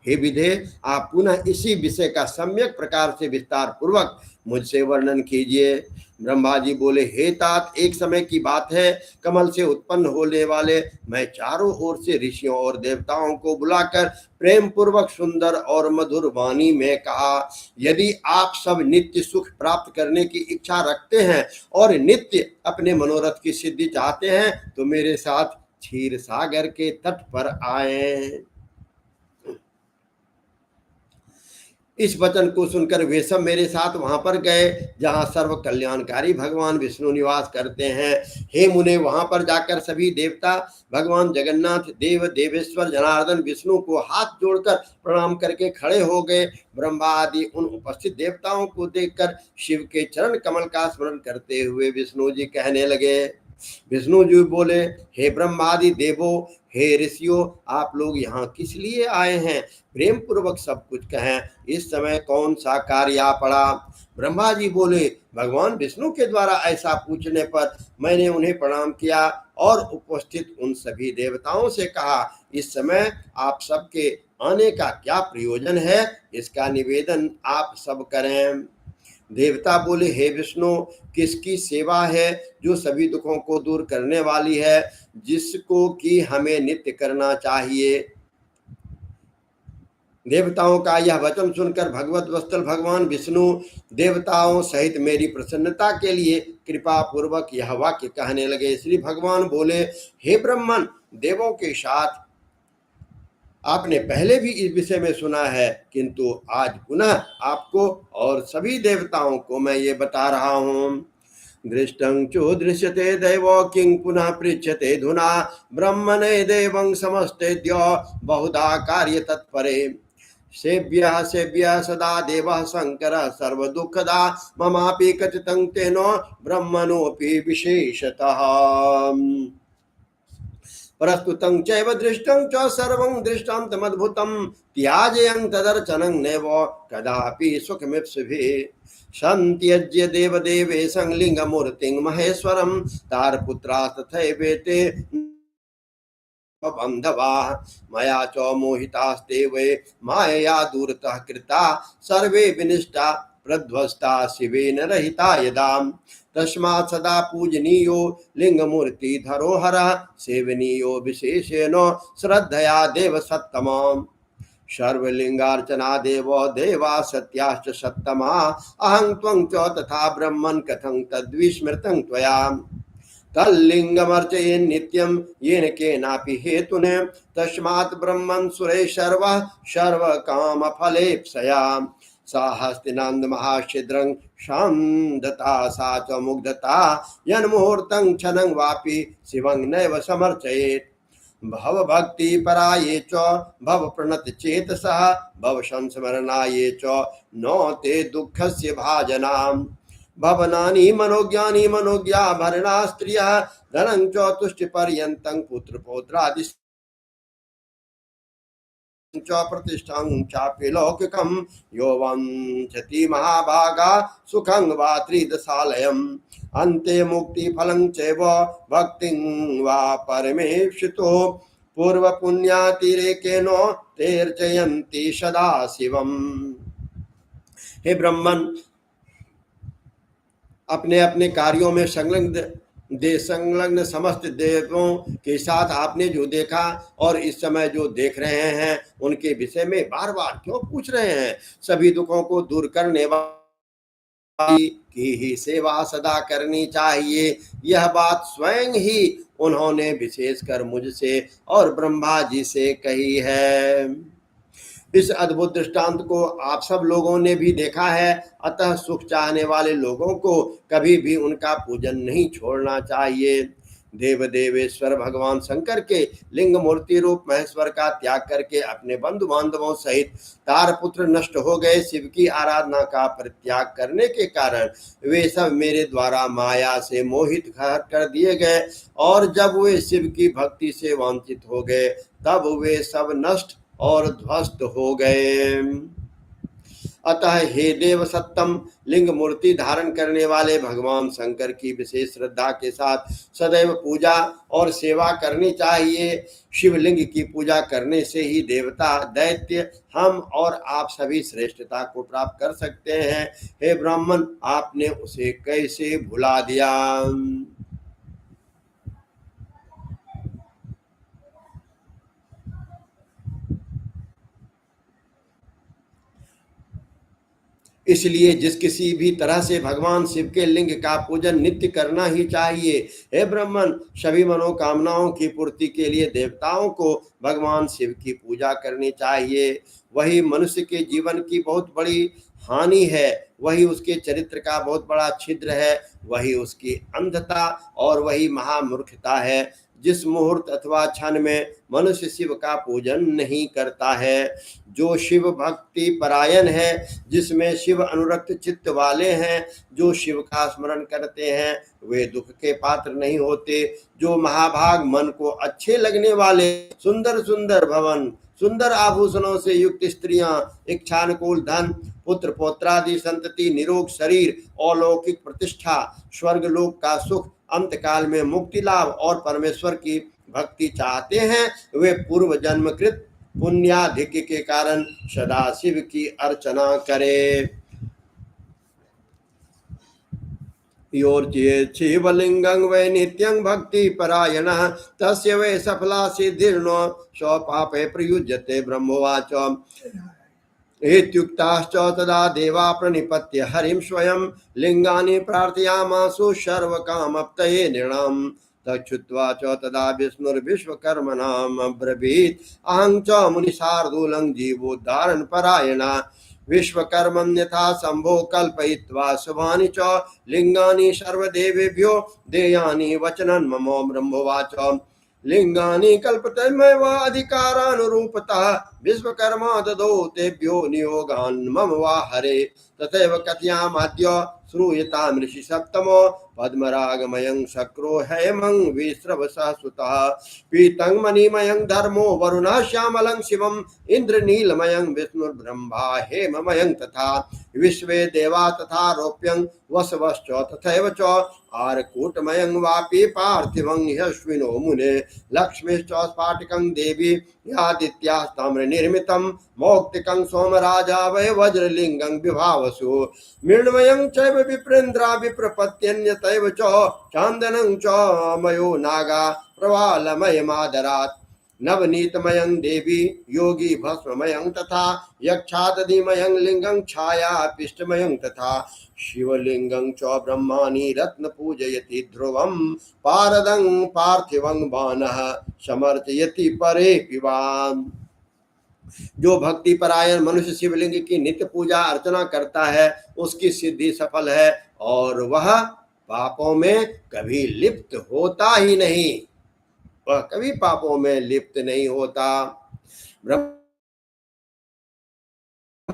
Speaker 2: हे विधे आप पुनः इसी विषय का सम्यक प्रकार से विस्तार पूर्वक मुझसे वर्णन कीजिए। ब्रह्मा जी बोले हे तात एक समय की बात है, कमल से उत्पन्न होने वाले मैं चारों ओर से ऋषियों और देवताओं को बुलाकर प्रेम पूर्वक सुंदर और मधुर वाणी में कहा, यदि आप सब नित्य सुख प्राप्त करने की इच्छा रखते हैं और नित्य अपने मनोरथ की सिद्धि चाहते हैं तो मेरे साथ क्षीर सागर के तट पर आए। इस वचन को सुनकर वे सब मेरे साथ वहां पर गए जहां सर्व कल्याणकारी भगवान विष्णु निवास करते हैं। हे मुने वहां पर जाकर सभी देवता भगवान जगन्नाथ देव देवेश्वर जनार्दन विष्णु को हाथ जोड़कर प्रणाम करके खड़े हो गए। ब्रह्मा आदि उन उपस्थित देवताओं को देखकर शिव के चरण कमल का स्मरण करते हुए विष्णु जी कहने लगे। विष्णु जी बोले हे ब्रह्मादि देवो हे ऋषियों आप लोग यहाँ किस लिए आए हैं, प्रेम पूर्वक सब कुछ कहें, इस समय कौन सा कार्य आ पड़ा। ब्रह्मा जी बोले भगवान विष्णु के द्वारा ऐसा पूछने पर मैंने उन्हें प्रणाम किया और उपस्थित उन सभी देवताओं से कहा इस समय आप सबके आने का क्या प्रयोजन है, इसका निवेदन आप सब करें। देवता बोले हे विष्णु किसकी सेवा है जो सभी दुखों को दूर करने वाली है, जिसको कि हमें नित्य करना चाहिए। देवताओं का यह वचन सुनकर भगवत वत्सल भगवान विष्णु देवताओं सहित मेरी प्रसन्नता के लिए कृपा पूर्वक यह वाक्य कहने लगे। श्री भगवान बोले हे ब्राह्मण देवों के साथ आपने पहले भी इस विषय में सुना है, किंतु आज पुनः आपको और सभी देवताओं को मैं ये बता रहा हूँ। दृष्टं चो दृश्यते दैवो किं पुनः पृच्छते धुना ब्रह्मणे देवं समस्तेद्य बहुधा कार्य तत्परे। सेव्यः सेव्यः सदा देवः शंकरः सर्व दुःखदा ममापि कथितं तेनो ब्रह्मणोऽपि विशेषतः। प्रस्तुतं चैव दृष्टं च सर्वं दृष्टं तमद्भुतं त्याजयं तदर्चनं नैव कदापि सुखमिप्सुभिः संत्यज्य देवदेवेशं लिंगमूर्तिं महेश्वरं तारपुत्रा तथैवेते बंधवा मया च मोहितास्ते वे मायया दूरतः कृता सर्वे विनिष्टा प्रध्वस्ता शिवेन रहिता यदा तस्मात् सदा पूजनीयो लिंगमूर्ति धरोहरः सेवनीयो विशेषेण श्रद्धया देव सत्तमम् सर्वलिंगार्चना देवो देवा सत्याश्च सत्तमा अहं त्वं च तथा ब्रह्मन् कथं तद्विस्मृतं त्वया तल्लिंगमर्चयेन् नित्यं येन केनापि हेतुन तस्मात् ब्रह्मन् सुरे सर्वकामफलेप्सया सा हस्तिनान्द महाशिद्रं शान्तता सा च मुग्धता यन्मुहूर्तं क्षणं वापि शिवं नैव समर्चयेत् भवभक्ति पराये च भव प्रणत चेतसः भव संस्मरणाये च नो ते दुःखस्य भाजनाम् भवनानि मनोज्ञानि मनोज्ञा भरणा स्त्रियः धनं च तुष्टिपर्यन्तं पुत्रपौत्रादि च प्रतिष्ठं चापि लौकिकं यो वंशति महाभागा सुखं वा त्रिदशालयम् अन्ते मुक्तिफलं चैव भक्तिं वा परमेप्सितो पूर्वपुण्यातिरेकेन तेर्चयन्ति सदा शिवम्। हे ब्रह्मन, अपने अपने कार्यों में संलग्न समस्त देवों के साथ आपने जो देखा और इस समय जो देख रहे हैं उनके विषय में बार बार क्यों पूछ रहे हैं? सभी दुखों को दूर करने वाली की ही सेवा सदा करनी चाहिए। यह बात स्वयं ही उन्होंने विशेषकर मुझसे और ब्रह्मा जी से कही है। इस अद्भुत दृष्टांत को आप सब लोगों ने भी देखा है, अतः सुख चाहने वाले लोगों को कभी भी उनका पूजन नहीं छोड़ना चाहिए। देव देवेश्वर भगवान शंकर के लिंग मूर्ति रूप महेश्वर का त्याग करके अपने बंधु बांधवों सहित तारपुत्र नष्ट हो गए। शिव की आराधना का परित्याग करने के कारण वे सब मेरे द्वारा माया से मोहित कर दिए गए और जब वे शिव की भक्ति से वंचित हो गए तब वे सब नष्ट और ध्वस्त हो गए। अतः हे देव सत्तम, लिंग मूर्ति धारण करने वाले भगवान शंकर की विशेष श्रद्धा के साथ सदैव पूजा और सेवा करनी चाहिए। शिवलिंग की पूजा करने से ही देवता, दैत्य, हम और आप सभी श्रेष्ठता को प्राप्त कर सकते हैं। हे ब्राह्मण, आपने उसे कैसे भुला दिया? इसलिए जिस किसी भी तरह से भगवान शिव के लिंग का पूजन नित्य करना ही चाहिए। हे ब्राह्मण, सभी मनोकामनाओं की पूर्ति के लिए देवताओं को भगवान शिव की पूजा करनी चाहिए। वही मनुष्य के जीवन की बहुत बड़ी हानि है, वही उसके चरित्र का बहुत बड़ा छिद्र है, वही उसकी अंधता और वही महामूर्खता है। जिस मुहूर्त अथवा क्षण में मनुष्य शिव का पूजन नहीं करता है, जो शिव भक्ति परायण है, जिसमें शिव अनुरक्त चित्त वाले हैं, जो शिव का स्मरण करते हैं, वे दुख के पात्र नहीं होते। जो महाभाग मन को अच्छे लगने वाले सुंदर सुंदर भवन, सुंदर आभूषणों से युक्त स्त्रियां, इच्छानुकूल धन, पुत्र पौत्रादि संतति, निरोग शरीर, अलौकिक प्रतिष्ठा, स्वर्गलोक का सुख, अंतकाल में मुक्ति लाभ और परमेश्वर की भक्ति चाहते हैं, वे पूर्व जन्मकृत पुण्याधिक्य के कारण सदा शिव की अर्चना करें। योर्चयेत् शिवलिंगं वै नित्यं भक्ति परायणः तस्य वै सफला सिद्धिर्नो स्वपापे प्रयुज्यते। ब्रह्मोवाच इत्युक्ताश्च तदा देवा प्रणिपत्य हरिं स्वयं लिंगानि प्रार्थयामासु सर्वकामप्तये नृणाम्। तच्छ्रुत्वा च तदा विष्णुर्विश्वकर्मणाम् अब्रवीत् अहं च मुनिशार्दूलं जीवोद्धारण परायणा। विश्वकर्मं यथा शंभो कल्पयित्वा शुभानि च लिंगानि सर्वदेवेभ्यो देयानि वचनं मम। ब्रह्मोवाच लिंगानि कल्पतमेव अधिकारानुरूपतः विश्वकर्मा ददौ तेभ्यो नियोगान् मम वा हरे। तथैव कथयामाद्य श्रूयतां ऋषि सप्तमो पद्मरागमयं शक्रो हेमं विश्रवसः सुतः पीतं मणिमयं धर्मो वरुणः श्यामलं शिवम् इंद्रनीलमयं विष्णुर्ब्रह्मा हेममयं तथा विश्वे देवा तथा रोप्यं वसवश्च तथैव च आर्कूटमयं वापि पार्थिवं ह्यश्विनो मुने लक्ष्मीश्च स्फाटिकं देवी यादित्यास्ताम्रनिर्मितं मौक्तिकं सोमराजा वै वज्रलिङ्गं विभावसु मृण्मयं चैव विप्रेन्द्रा विप्रपत्यन्यतैव च चान्दनं च मयो नागा प्रवालमयमादरात् नवनीतमयं देवी योगी भस्ममयं तथा यक्षादधिमयं लिंगं छाया पिष्टमयं तथा शिवलिंगं च ब्रह्माणि रत्न पूजयति ध्रुवं पारदं पार्थिवं बाणः समर्चयति परे पिबाम। जो भक्ति परायण मनुष्य शिवलिंग की नित्य पूजा अर्चना करता है उसकी सिद्धि सफल है और वह पापों में कभी लिप्त होता ही नहीं, वह कभी पापों में लिप्त नहीं होता।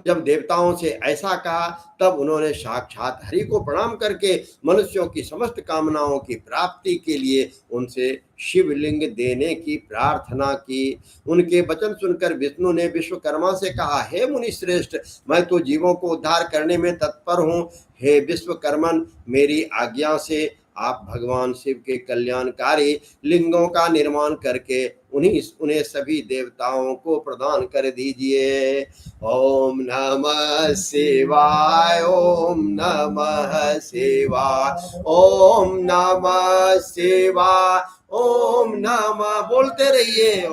Speaker 2: जब देवताओं से ऐसा कहा तब उन्होंने साक्षात हरि को प्रणाम करके मनुष्यों की समस्त कामनाओं की प्राप्ति के लिए उनसे शिवलिंग देने की प्रार्थना की। उनके वचन सुनकर विष्णु ने विश्वकर्मा से कहा, हे मुनि श्रेष्ठ, मैं तो जीवों को उद्धार करने में तत्पर हूँ। हे विश्वकर्मन, मेरी आज्ञा से आप भगवान शिव के कल्याणकारी लिंगों का निर्माण करके उन्हें सभी देवताओं को प्रदान कर दीजिए। ओम नमः शिवाय, ओम नमः शिवाय, ओम नमः शिवाय, ओम नमः, बोलते रहिए,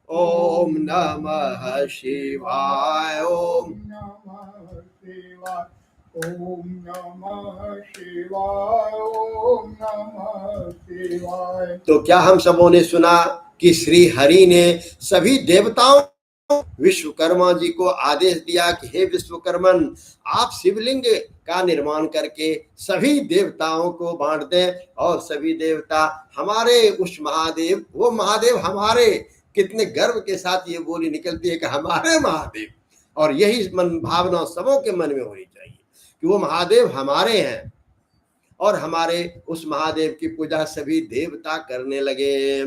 Speaker 2: ओम नमः शिवाय, ओम
Speaker 1: नमः शिवाय, ओम नमः शिवाय, ओम नमः शिवाय।
Speaker 2: तो क्या हम सबों ने सुना कि श्री हरि ने सभी देवताओं विश्वकर्मा जी को आदेश दिया कि हे विश्वकर्मन, आप शिवलिंग का निर्माण करके सभी देवताओं को बांट दें और सभी देवता हमारे उस महादेव, वो महादेव हमारे, कितने गर्व के साथ ये बोली निकलती है कि हमारे महादेव। और यही मन भावना सबों के मन में होनी चाहिए कि वो महादेव हमारे हैं और हमारे उस महादेव की पूजा सभी देवता करने लगे।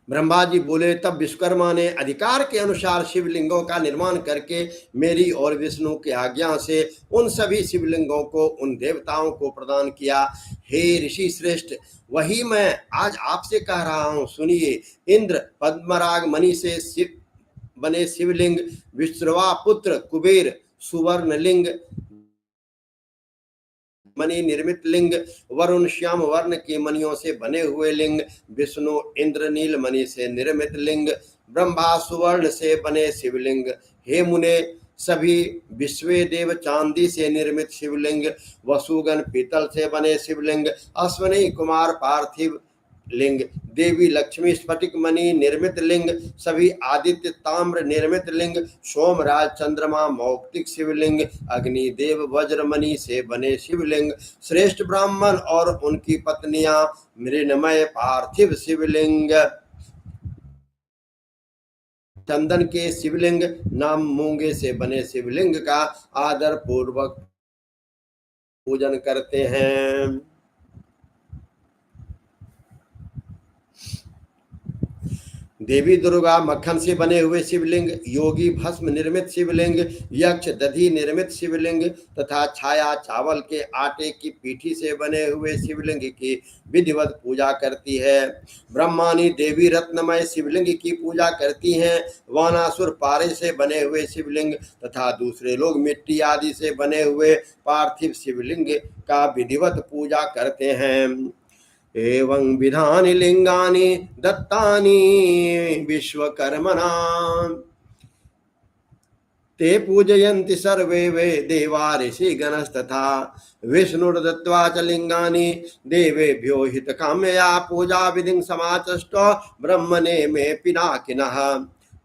Speaker 2: ब्रह्मा जी बोले, तब विश्वकर्मा ने अधिकार के अनुसार शिवलिंगों का निर्माण करके मेरी और विष्णु की आज्ञा से उन सभी शिवलिंगों को उन देवताओं को प्रदान किया। हे ऋषि श्रेष्ठ, वही मैं आज आपसे कह रहा हूँ, सुनिए। इंद्र पद्मराग मणि से बने शिवलिंग, विश्रवा पुत्र कुबेर सुवर्ण लिंग मणि निर्मित लिंग, वरुण श्याम वर्ण की मणियों से बने हुए लिंग, विष्णु इंद्रनील मणि से निर्मित लिंग, ब्रह्मा सुवर्ण से बने शिवलिंग। हे मुने, सभी विश्वे देव चांदी से निर्मित शिवलिंग, वसुगन पीतल से बने शिवलिंग, अश्वनी कुमार पार्थिव लिंग, देवी लक्ष्मी स्फटिक मणि निर्मित लिंग, सभी आदित्य ताम्र निर्मित लिंग, सोमराज चंद्रमा मौक्तिक शिवलिंग, अग्निदेव वज्रमणि से बने शिवलिंग, श्रेष्ठ ब्राह्मण और उनकी पत्नियां मृण्मय पार्थिव शिवलिंग, चंदन के शिवलिंग, नाम मूंगे से बने शिवलिंग का आदर पूर्वक पूजन करते हैं। देवी दुर्गा मक्खन से बने हुए शिवलिंग, योगी भस्म निर्मित शिवलिंग, यक्ष दधि निर्मित शिवलिंग तथा छाया चावल के आटे की पीठी से बने हुए शिवलिंग की विधिवत पूजा करती है। ब्रह्मानी देवी रत्नमय शिवलिंग की पूजा करती हैं। वानासुर पारे से बने हुए शिवलिंग तथा दूसरे लोग मिट्टी आदि से बने हुए पार्थिव शिवलिंग का विधिवत पूजा करते हैं। एवं विधानि लिंगानि दत्तानि विश्वकर्मणा ते पूजयन्ति सर्वे वे देवा ऋषि गणस्तथा विष्णुर्दत्त्वा च लिंगानि देवेभ्यो हितकाम्यया पूजा विधिं समाचष्ट ब्रह्मणे मे पिनाकिनः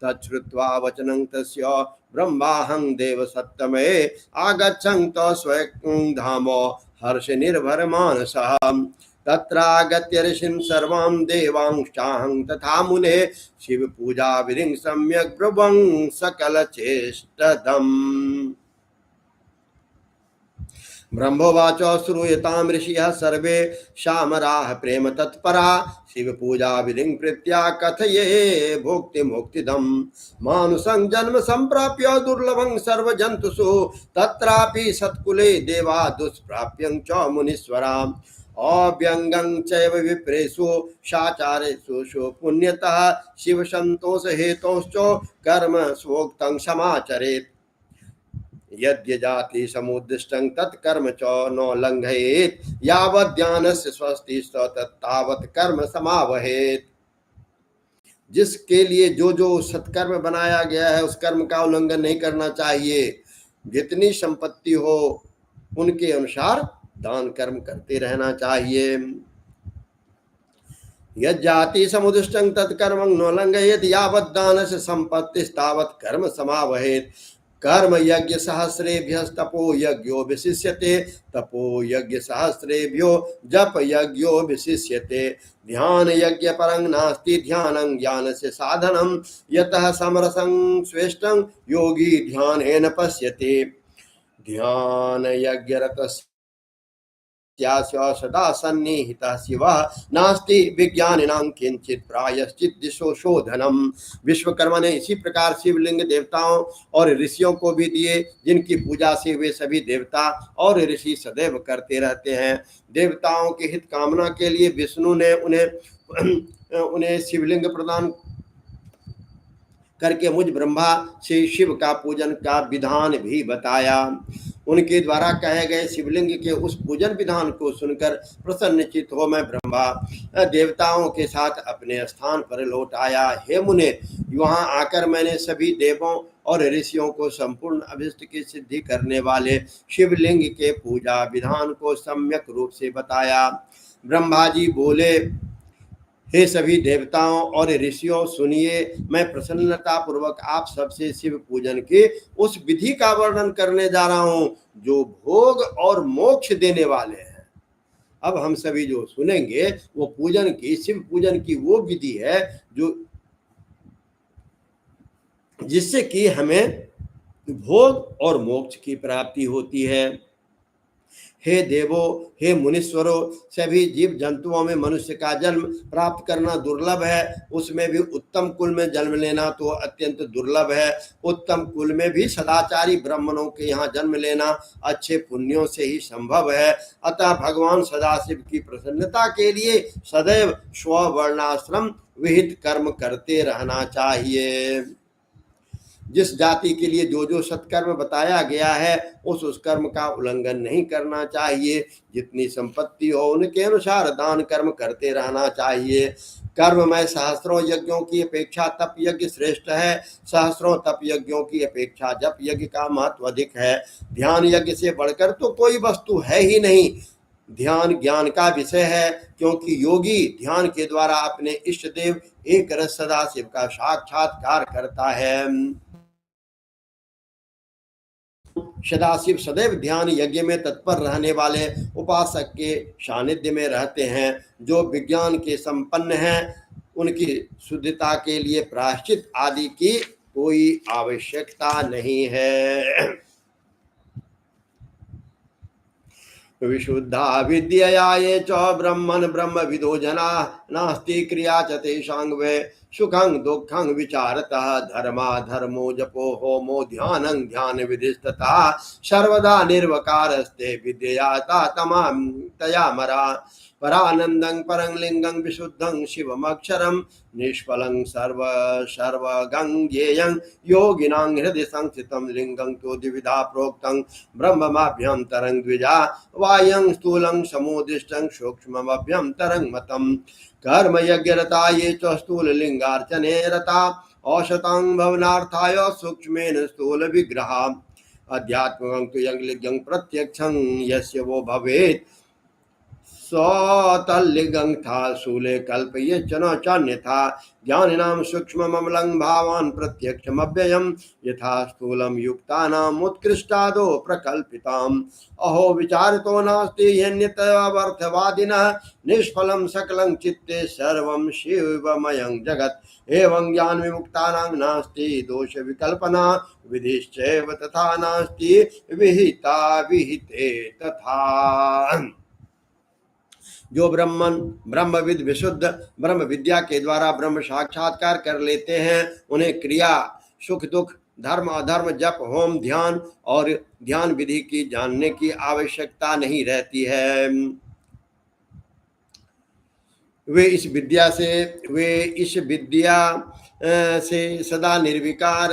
Speaker 2: तच्छ्रुत्वा वचनं तस्य ब्रह्माहं देव सत्तमे आगच्छन्त स्वयं धाम हर्ष निर्भर मानसः तत्रागत्य ऋषिं सर्वां देवांश्चाहं तथा मुने शिव पूजा विधिं सम्यक् ब्रुवं सकल चेष्टदम्। ब्रह्मोवाच श्रूयतां ऋषियः सर्वे शामराः प्रेम तत्परा शिव पूजा विधिं प्रीत्या कथये भोक्ति मुक्तिदम्। मानुषं जन्म संप्राप्य दुर्लभं सर्वजन्तुषु तत्रापि सत्कुले देवा दुष्प्राप्यं च मुनीश्वराम्। अव्यंगं चैव विप्रेषु शाचारेषु पुण्यतः शिव संतोष हेतोश्च कर्म स्वोक्तं समाचरेत्। यद्यजाति समुद्दिष्टं तत्कर्म च न लंघयेत् यावत् ज्ञानस्य स्वस्ति तत्तावत् कर्म समावहेत्। जिसके लिए जो जो सत्कर्म बनाया गया है उस कर्म का उल्लंघन नहीं करना चाहिए। जितनी संपत्ति हो उनके अनुसार दान कर्म करते रहना चाहिए। यज्जाति समुदिष्टं तत्कर्मं न लंघयेत् यावत् दानस्य संपत्तिस्तावत् कर्म समावहेत्। कर्म यज्ञ सहस्रेभ्यस्तपो यज्ञो विशिष्यते तपो यज्ञ सहस्रेभ्यो जप यज्ञो विशिष्यते। ध्यान यज्ञ परं नास्ति ध्यानं ज्ञानस्य साधनं यतः समरसं श्रेष्ठं योगी ध्यानेन पश्यते। ध्यान यज्ञ रतस्य सदा सन्निहितः शिवः नास्ति विज्ञानिनां किंचित प्रायश्चित दिशो शोधनम। विश्वकर्मा ने इसी प्रकार शिवलिंग देवताओं और ऋषियों को भी दिए जिनकी पूजा से वे सभी देवता और ऋषि सदैव करते रहते हैं। देवताओं के हित कामना के लिए विष्णु ने उन्हें शिवलिंग प्रदान करके मुझ ब्रह्मा से शिव का पूजन का विधान भी बताया। उनके द्वारा कहे गए शिवलिंग के उस पूजन विधान को सुनकर प्रसन्नचित हो मैं ब्रह्मा देवताओं के साथ अपने स्थान पर लौट आया। हे मुने, वहां आकर मैंने सभी देवों और ऋषियों को संपूर्ण अभिष्ट की सिद्धि करने वाले शिवलिंग के पूजा विधान को सम्यक रूप से बताया। ब्रह्मा जी बोले, हे सभी देवताओं और ऋषियों सुनिए, मैं प्रसन्नता पूर्वक आप सबसे शिव पूजन के उस विधि का वर्णन करने जा रहा हूं जो भोग और मोक्ष देने वाले हैं। अब हम सभी जो सुनेंगे वो पूजन की, शिव पूजन की वो विधि है जो जिससे कि हमें भोग और मोक्ष की प्राप्ति होती है। हे देवो, हे मुनीश्वरों, सभी जीव जंतुओं में मनुष्य का जन्म प्राप्त करना दुर्लभ है, उसमें भी उत्तम कुल में जन्म लेना तो अत्यंत दुर्लभ है। उत्तम कुल में भी सदाचारी ब्राह्मणों के यहाँ जन्म लेना अच्छे पुण्यों से ही संभव है। अतः भगवान सदाशिव की प्रसन्नता के लिए सदैव स्ववर्णाश्रम विहित कर्म करते रहना चाहिए। जिस जाति के लिए जो जो सत्कर्म बताया गया है उस कर्म का उल्लंघन नहीं करना चाहिए। जितनी संपत्ति हो उनके अनुसार दान कर्म करते रहना चाहिए। कर्म में सहस्रों यज्ञों की अपेक्षा तप यज्ञ श्रेष्ठ है। सहस्रों तप यज्ञों की अपेक्षा जप यज्ञ का महत्व अधिक है। ध्यान यज्ञ से बढ़कर तो कोई वस्तु है ही नहीं। ध्यान ज्ञान का विषय है, क्योंकि योगी ध्यान के द्वारा अपने इष्ट देव एक रस सदाशिव का साक्षात्कार करता है। सदाशिव सदैव ध्यान यज्ञ में तत्पर रहने वाले उपासक के सानिध्य में रहते हैं। जो विज्ञान के संपन्न हैं उनकी शुद्धता के लिए प्रायश्चित आदि की कोई आवश्यकता नहीं है। विशुद्धा विद्यया ये च ब्रह्मन् ब्रह्मविदो जना नास्ति क्रिया च तेषां वे सुखं दुःखं विचारतः धर्मा धर्मो जपो होमो ध्यानं ध्यान विधिस्तथा सर्वदा निर्वकारस्ते विद्यया तमाम तया मरा परानंदं परं लिंगं विशुद्धं शिवमक्षरं निष्फलं सर्वगं ज्ञेयं योगिनां हृदय संस्थितं लिंगं तो द्विविधा प्रोक्तं ब्रह्ममाभ्यन्तरं द्विजा वायं स्थूलं समुदिष्टं सूक्ष्ममभ्यन्तरं मतं कर्म यज्ञरता ये च स्थूल लिंगार्चने रता औषधं भवनार्थाय सूक्ष्मेन स्थूल विग्रहा अध्यात्मं तु यज्ञं प्रत्यक्षं यस्य वो भवेत् सौतल्लिगं था शूले कल्पये च न चान्यथा ज्ञानिनां सूक्ष्मममलं भावान् प्रत्यक्षमव्ययम् यथा स्थूलं युक्तानाम् उत्कृष्टादो प्रकल्पिताम् अहो विचारितो नास्ति ह्यन्यतमर्थवादिनः निष्फलं सकलं चित्ते सर्वं शिवमयं जगत् एवं ज्ञान विमुक्तानां नास्ति दोष विकल्पना विधिश्चैव तथा नास्ति विहिता विहिते तथा। जो ब्रह्मविद विशुद्ध ब्रह्म विद्या के द्वारा ब्रह्म साक्षात्कार कर लेते हैं उन्हें क्रिया सुख दुख धर्म अधर्म जप होम ध्यान और ध्यान विधि की जानने की आवश्यकता नहीं रहती है। वे इस विद्या से सदा निर्विकार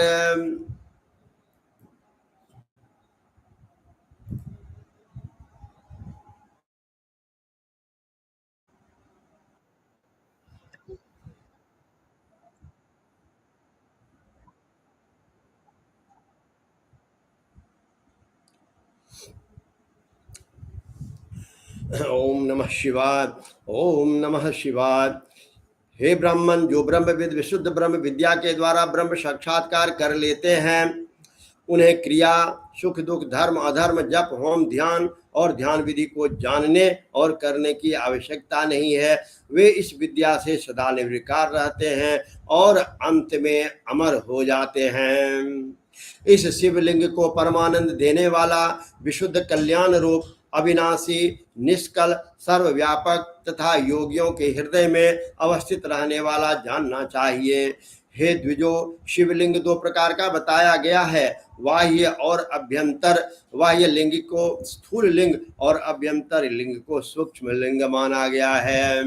Speaker 2: ओम नमः शिवाय। ओम नमः शिवाय। हे ब्राह्मण, जो ब्रह्मविद विशुद्ध ब्रह्म विद्या के द्वारा ब्रह्म साक्षात्कार कर लेते हैं उन्हें क्रिया सुख दुख धर्म अधर्म जप होम ध्यान और ध्यान विधि को जानने और करने की आवश्यकता नहीं है। वे इस विद्या से सदा निर्विकार रहते हैं और अंत में अमर हो जाते हैं। इस शिवलिंग को परमानंद देने वाला विशुद्ध कल्याण रूप अविनाशी निष्कल सर्वव्यापक तथा योगियों के हृदय में अवस्थित रहने वाला जानना चाहिए। हे द्विजो, शिवलिंग दो प्रकार का बताया गया है, बाह्य और अभ्यंतर। बाह्य लिंग को स्थूल लिंग और अभ्यंतर लिंग को सूक्ष्म लिंग माना गया है।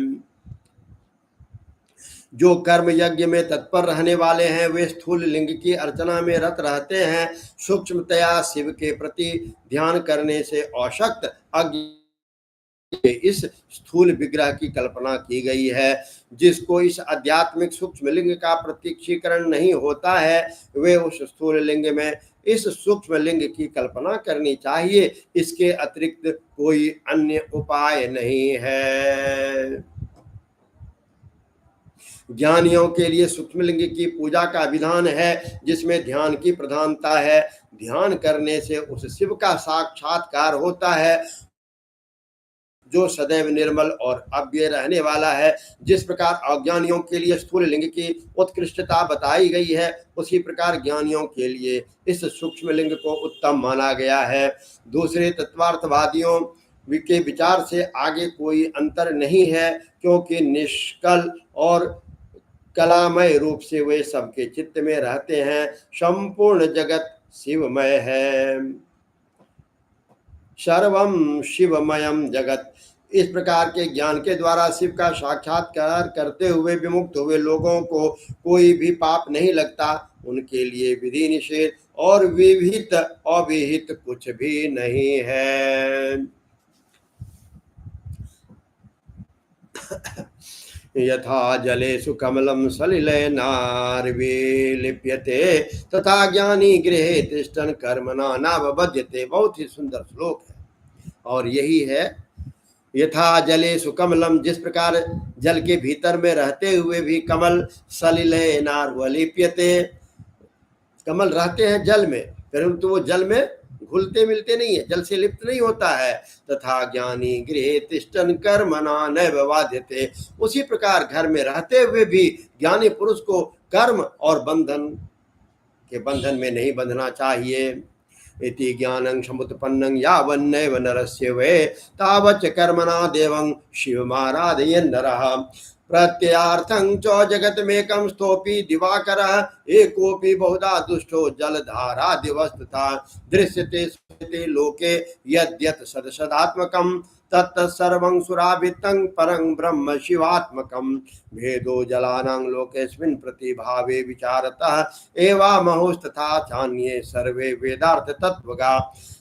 Speaker 2: जो कर्म यज्ञ में तत्पर रहने वाले हैं वे स्थूल लिंग की अर्चना में रत रहते हैं। सूक्ष्मतया शिव के प्रति ध्यान करने से अशक्त अज्ञ इस स्थूल विग्रह की कल्पना की गई है। जिसको इस आध्यात्मिक सूक्ष्म लिंग का प्रत्यक्षीकरण नहीं होता है वे उस स्थूल लिंग में इस सूक्ष्म लिंग की कल्पना करनी चाहिए। इसके अतिरिक्त कोई अन्य उपाय नहीं है। ज्ञानियों के लिए सूक्ष्म लिंग की पूजा का विधान है जिसमें ध्यान की प्रधानता है। ध्यान करने से उस शिव का साक्षात्कार होता है जो सदैव निर्मल और अव्यय रहने वाला है। जिस प्रकार अज्ञानियों के लिए स्थूल लिंग की उत्कृष्टता बताई गई है उसी प्रकार ज्ञानियों के लिए इस सूक्ष्म लिंग को उत्तम माना गया है। दूसरे तत्वार्थवादियों के विचार से आगे कोई अंतर नहीं है क्योंकि निष्कल और कलामय रूप से वे सबके चित्त में रहते हैं। संपूर्ण जगत शिवमय है। सर्वम शिवमयम जगत। इस प्रकार के ज्ञान के द्वारा शिव का साक्षात्कार करते हुए विमुक्त हुए लोगों को कोई भी पाप नहीं लगता। उनके लिए विधि निषेध और विहित अविहित कुछ भी नहीं है। यथा जलेषु कमलं सलिलेनार्वे लिप्यते तथा ज्ञानी गृहे तिष्ठन् कर्मणा नावबध्यते। बहुत ही सुंदर श्लोक है और यही है यथा जलेषु कमलम। जिस प्रकार जल के भीतर में रहते हुए भी कमल सलिलेनार्व लिप्यते, कमल रहते हैं जल में परंतु वो जल में घुलते मिलते नहीं है, जल से लिप्त नहीं होता है। तथा ज्ञानी गृहे तिष्ठन् कर्मणा नैव बाध्यते। उसी प्रकार घर में रहते हुए भी ज्ञानी पुरुष को कर्म और बंधन के बंधन में नहीं बंधना चाहिए। इति ज्ञानं समुत्पन्नं यावन्नैव नरस्य वै तावच्च कर्मणा देवं शिवमाराधयन् नरः। प्रत्ययार्थं च जगतमेकं स्तोपि दिवाकरः एकोपि बहुधा दुष्टो जलधारादिवस्तुतः दृश्यते श्रूयते लोके यद्यत् सदसदात्मकं तत्तत्सर्वं सुराभितं परं ब्रह्म शिवात्मकं। भेदो जलानां लोकेऽस्मिन् प्रतिभावे विचारतः एवामहुस्तथा चान्ये सर्वे वेदार्थ तत्वगा।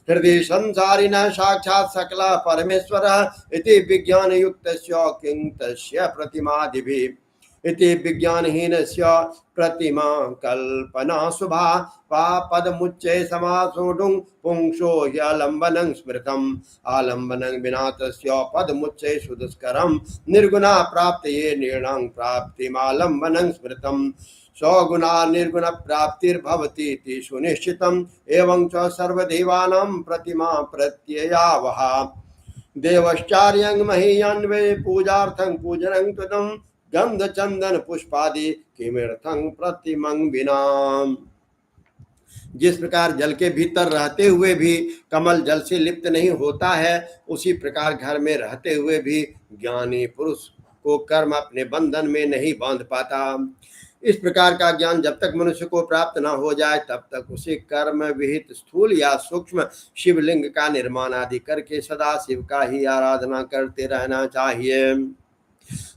Speaker 2: हृदय संसारिणः साक्षात् सकलः परमेश्वरः इति विज्ञानयुक्तस्य किं तस्य प्रतिमादिभिः। इति विज्ञानहीनस्य प्रतिमा कल्पना शुभा पदमुच्चै समासोढुं पुंसो ह्यलम्बनं स्मृतम् आलम्बनं विना तस्य पदमुच्चै सुदुष्करं निर्गुणा प्राप्तये निर्णां प्राप्तिमालम्बनं स्मृतम् स्वगुणा निर्गुण प्राप्तिर्भवति इति सुनिश्चितम् एवं च सर्वदेवानां प्रतिमा प्रत्ययावह देवश्चार्यं महीयान्वे पूजार्थं पूजनं कृतं गंध चंदन पुष्पादि किमर्थं प्रतिमं विना। जिस प्रकार जल के भीतर रहते हुए भी कमल जल से लिप्त नहीं होता है, उसी प्रकार घर में रहते हुए भी ज्ञानी पुरुष को कर्म अपने बंधन में नहीं बांध पाता। इस प्रकार का ज्ञान जब तक मनुष्य को प्राप्त न हो जाए तब तक उसे कर्म विहित स्थूल या सूक्ष्म शिवलिंग का निर्माण आदि करके सदा शिव का ही आराधना करते रहना चाहिए।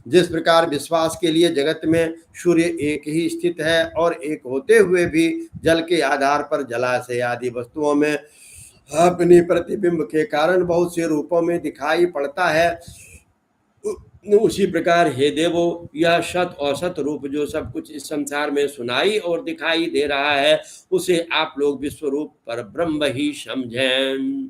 Speaker 2: जिस प्रकार विश्वास के लिए जगत में सूर्य एक ही स्थित है और एक होते हुए भी जल के आधार पर जलाशय आदि वस्तुओं में अपनी प्रतिबिंब के कारण बहुत से रूपों में दिखाई पड़ता है, उसी प्रकार हे देवो यह सत और सत रूप जो सब कुछ इस संसार में सुनाई और दिखाई दे रहा है उसे आप लोग विश्व रूप पर ब्रह्म ही समझें।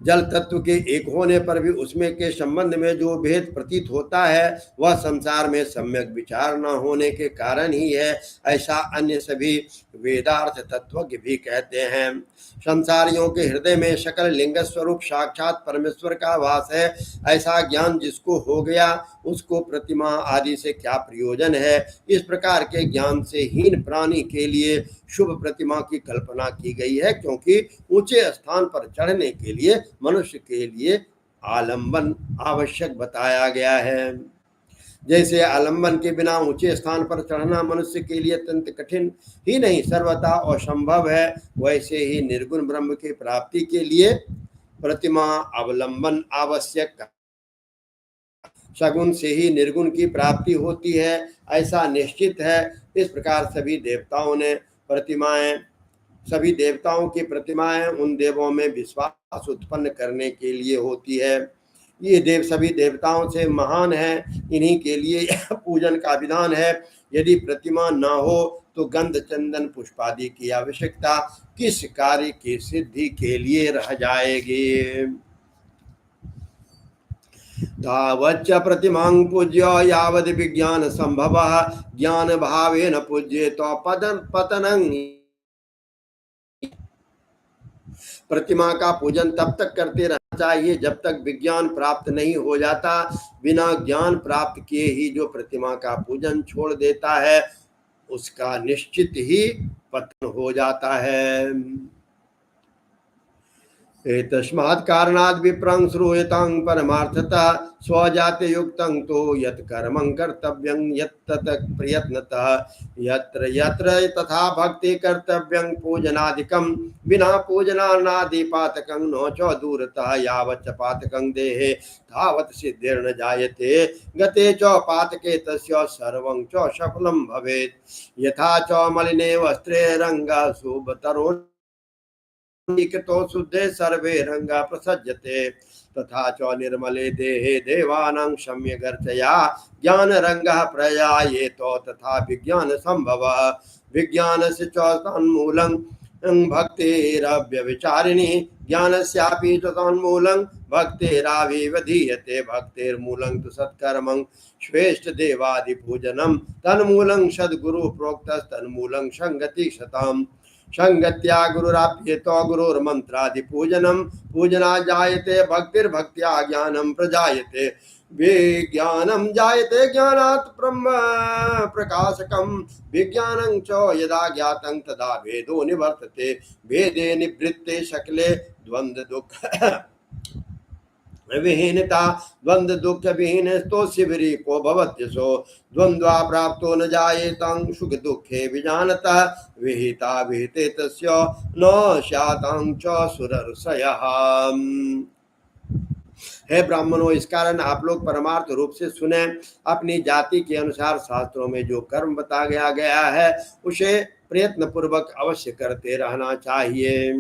Speaker 2: जल तत्व के एक होने पर भी उसमें के संबंध में जो भेद प्रतीत होता है वह संसार में सम्यक विचार न होने के कारण ही है, ऐसा अन्य सभी वेदार्थ तत्वज्ञ भी कहते हैं। संसारियों के हृदय में सकल लिंग स्वरूप साक्षात परमेश्वर का वास है, ऐसा ज्ञान जिसको हो गया उसको प्रतिमा आदि से क्या प्रयोजन है। इस प्रकार के ज्ञान से हीन प्राणी के लिए शुभ प्रतिमा की कल्पना की गई है, क्योंकि ऊंचे स्थान पर चढ़ने के लिए मनुष्य के लिए आलंबन आवश्यक बताया गया है। जैसे आलंबन के बिना ऊंचे स्थान पर चढ़ना मनुष्य के लिए अत्यंत कठिन ही नहीं सर्वथा असंभव है, वैसे ही निर्गुण ब्रह्म की प्राप्ति के लिए प्रतिमा अवलंबन आवश्यक। सगुण से ही निर्गुण की प्राप्ति होती है, ऐसा निश्चित है। इस प्रकार सभी देवताओं की प्रतिमाएं उन देवों में विश्वास उत्पन्न करने के लिए होती है। ये देव सभी देवताओं से महान है, इन्हीं के लिए पूजन का विधान है। यदि प्रतिमा न हो तो गंध चंदन पुष्पादि की आवश्यकता किस कार्य की सिद्धि के लिए रह जाएगी। तावच्च प्रतिमां पूज्य यावद् विज्ञान संभव ज्ञान भावेन पूज्ये तो पतनं। प्रतिमा का पूजन तब तक करते रहना चाहिए जब तक विज्ञान प्राप्त नहीं हो जाता। बिना ज्ञान प्राप्त किए ही जो प्रतिमा का पूजन छोड़ देता है उसका निश्चित ही पतन हो जाता है। एतस्मात् कारणात् विप्रं श्रूयतां परमार्थतः स्वजाते युक्तं तो यत् कर्मं कर्तव्यं यत्तत् प्रयत्नतः यत्र यत्र तथा भक्ति कर्तव्यं पूजनादिकं विना पूजनानादि पातकं न च दूरतः यावच्च पातकं देहे तावत् सिद्धिर्न जायते गते च पातके तस्य सर्वं च सफलं भवेत्। यथा च मलिने वस्त्रे रंगा शुभतरो तो शुद्धे सर्वे रंगा प्रसज्जते तथा च निर्मले देहे देवानां सम्यगर्चया ज्ञान रंगः प्रयायेतो तथा विज्ञान संभव विज्ञानस्य च तन्मूलं भक्तिरव्यभिचारिणी ज्ञानस्यापि च तन्मूलं भक्तिराविवधीयते भक्तिर्मूलं तु सत्कर्मं श्रेष्ठ देवादि पूजनं तन्मूलं सद्गुरु प्रोक्तस्तन्मूलं संगति शतम् संगत्या गुरुराप्येतो गुरुर्मंत्रादि पूजनम पूजना जायते भक्तिर्भक्त्या ज्ञानम प्रजायते विज्ञानम जायते ज्ञानात् ब्रह्म प्रकाशकम विज्ञानं च यदा ज्ञातं तदा भेदो निवर्तते भेदे निवृत्ते शकले द्वंद्व दुख विहीनता द्वंद्व दुख विहीन तो शिवरी को भवत्यसो द्वंद्वा प्राप्तो न जायेतं सुख दुखे विजानतः विहिता विहिते तस्य न स्यातं च सुरर्षयः। हे ब्राह्मणों, इस कारण आप लोग परमार्थ रूप से सुने। अपनी जाति के अनुसार शास्त्रों में जो कर्म बताया गया है उसे प्रयत्न पूर्वक अवश्य करते रहना चाहिए।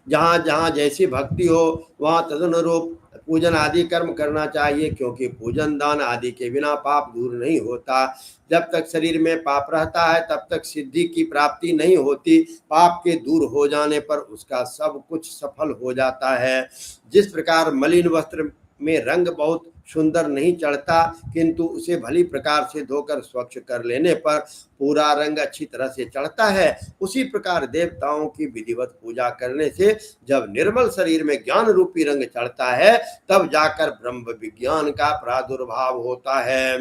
Speaker 2: जहाँ जहाँ जैसी भक्ति हो वहाँ तदनुरूप पूजन आदि कर्म करना चाहिए, क्योंकि पूजन दान आदि के बिना पाप दूर नहीं होता। जब तक शरीर में पाप रहता है तब तक सिद्धि की प्राप्ति नहीं होती। पाप के दूर हो जाने पर उसका सब कुछ सफल हो जाता है। जिस प्रकार मलिन वस्त्र में रंग बहुत सुंदर नहीं चढ़ता, किंतु उसे भली प्रकार से धोकर स्वच्छ कर लेने पर पूरा रंग अच्छी तरह से चढ़ता है, उसी प्रकार देवताओं की विधिवत पूजा करने से जब निर्मल शरीर में ज्ञान रूपी रंग चढ़ता है तब जाकर ब्रह्म विज्ञान का प्रादुर्भाव होता है।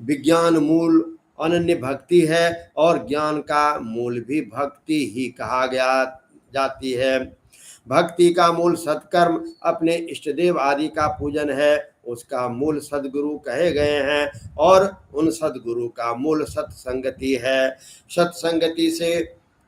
Speaker 2: विज्ञान मूल अनन्य भक्ति है और ज्ञान का मूल भी भक्ति ही कहा गया जाती है। भक्ति का मूल सत्कर्म अपने इष्ट देव आदि का पूजन है, उसका मूल सदगुरु कहे गए हैं और उन सदगुरु का मूल सत्संगति है। सत्संगति से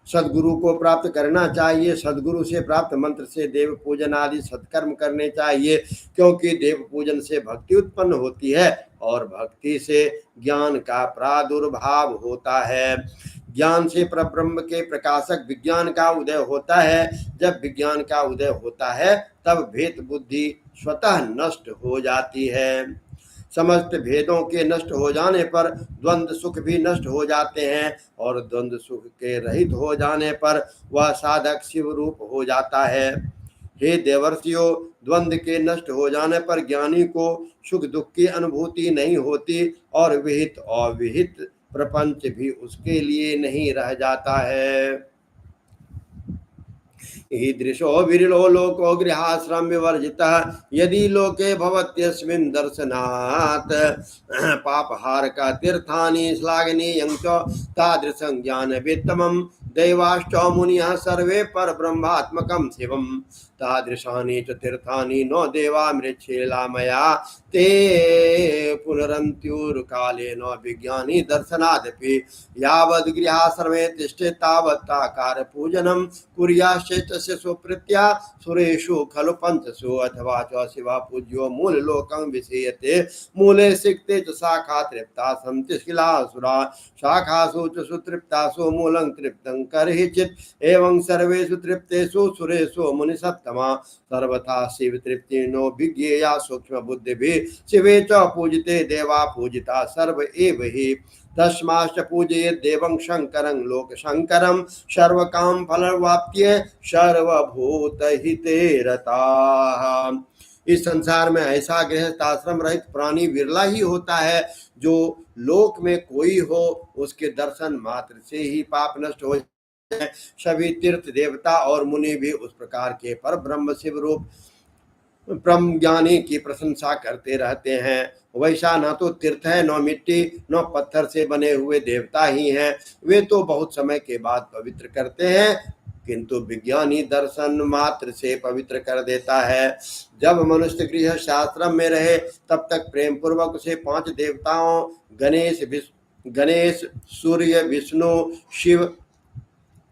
Speaker 2: सदगुरु को प्राप्त करना चाहिए। सदगुरु से प्राप्त मंत्र से देव पूजन आदि सत्कर्म करने चाहिए, क्योंकि देव पूजन से भक्ति उत्पन्न होती है और भक्ति से ज्ञान का प्रादुर्भाव होता है। ज्ञान से परब्रह्म के प्रकाशक विज्ञान का उदय होता है। जब विज्ञान का उदय होता है तब भेद बुद्धि स्वतः नष्ट हो जाती है। समस्त भेदों के नष्ट हो जाने पर द्वंद्व सुख भी नष्ट हो जाते हैं और द्वंद्व सुख के रहित हो जाने पर वह साधक शिव रूप हो जाता है। हे देवर्षियों, द्वंद्व के नष्ट हो जाने पर ज्ञानी को सुख दुख की अनुभूति नहीं होती और विहित और विहित प्रपंच भी उसके लिए नहीं रह जाता है। ईदृशो विरलो लोको गृहाश्रम विवर्जितः यदि लोके भवत्यस्मिन् दर्शनात् पापहार का तीर्थानि श्लाघनीयं च तादृशं ज्ञानवित्तमं दैवाश्च मुनियः सर्वे परब्रह्मात्मकं शिवं तादृशानि च तीर्थानि नो देवा मृच्छेला मया ते पुनरन्त्युर्कालेन विज्ञानी दर्शनादपि यावद् गृहाश्रमे तिष्ठेत् तावत् आकार पूजनं कुर्याश्चैतस्य सुप्रीत्या सुरेषु खलु पंचसु अथवा च शिवा पूज्यो मूल लोकं विषयते मूले सिक्ते च शाखा तृप्ता सन्ति शिलासुरा शाखासु च सुतृप्तासु मूलं तृप्तं करहिचित् एवं सर्वेषु तृप्तेषु सुरेषु मुनिसत्तमा सर्वथा शिव तृप्तिनो विज्ञेया सूक्ष्म बुद्धिभिः शिवे च पूजिते देवा पूजिता सर्व एव हि तस्माच्च पूजयेत् देवं शंकरं लोक शंकरं सर्वकाम फलवाप्त्यै सर्वभूतहिते रताः। इस संसार में ऐसा गृहस्थ आश्रम रहित प्राणी विरला ही होता है जो लोक में कोई हो उसके दर्शन मात्र से ही पाप नष्ट हो जाते हैं। सभी तीर्थ देवता और मुनि भी उस प्रकार के पर ब्रह्म शिव रूप ब्रह्म ज्ञानी की प्रशंसा करते रहते हैं। वैसा न तो तीर्थ है, न मिट्टी, न पत्थर से बने हुए देवता ही हैं। वे तो बहुत समय के बाद पवित्र करते हैं, किंतु विज्ञानी दर्शन मात्र से पवित्र कर देता है। जब मनुष्य गृह शास्त्रम में रहे तब तक प्रेम पूर्वक उसे 5 देवताओं गणेश, सूर्य, विष्णु, शिव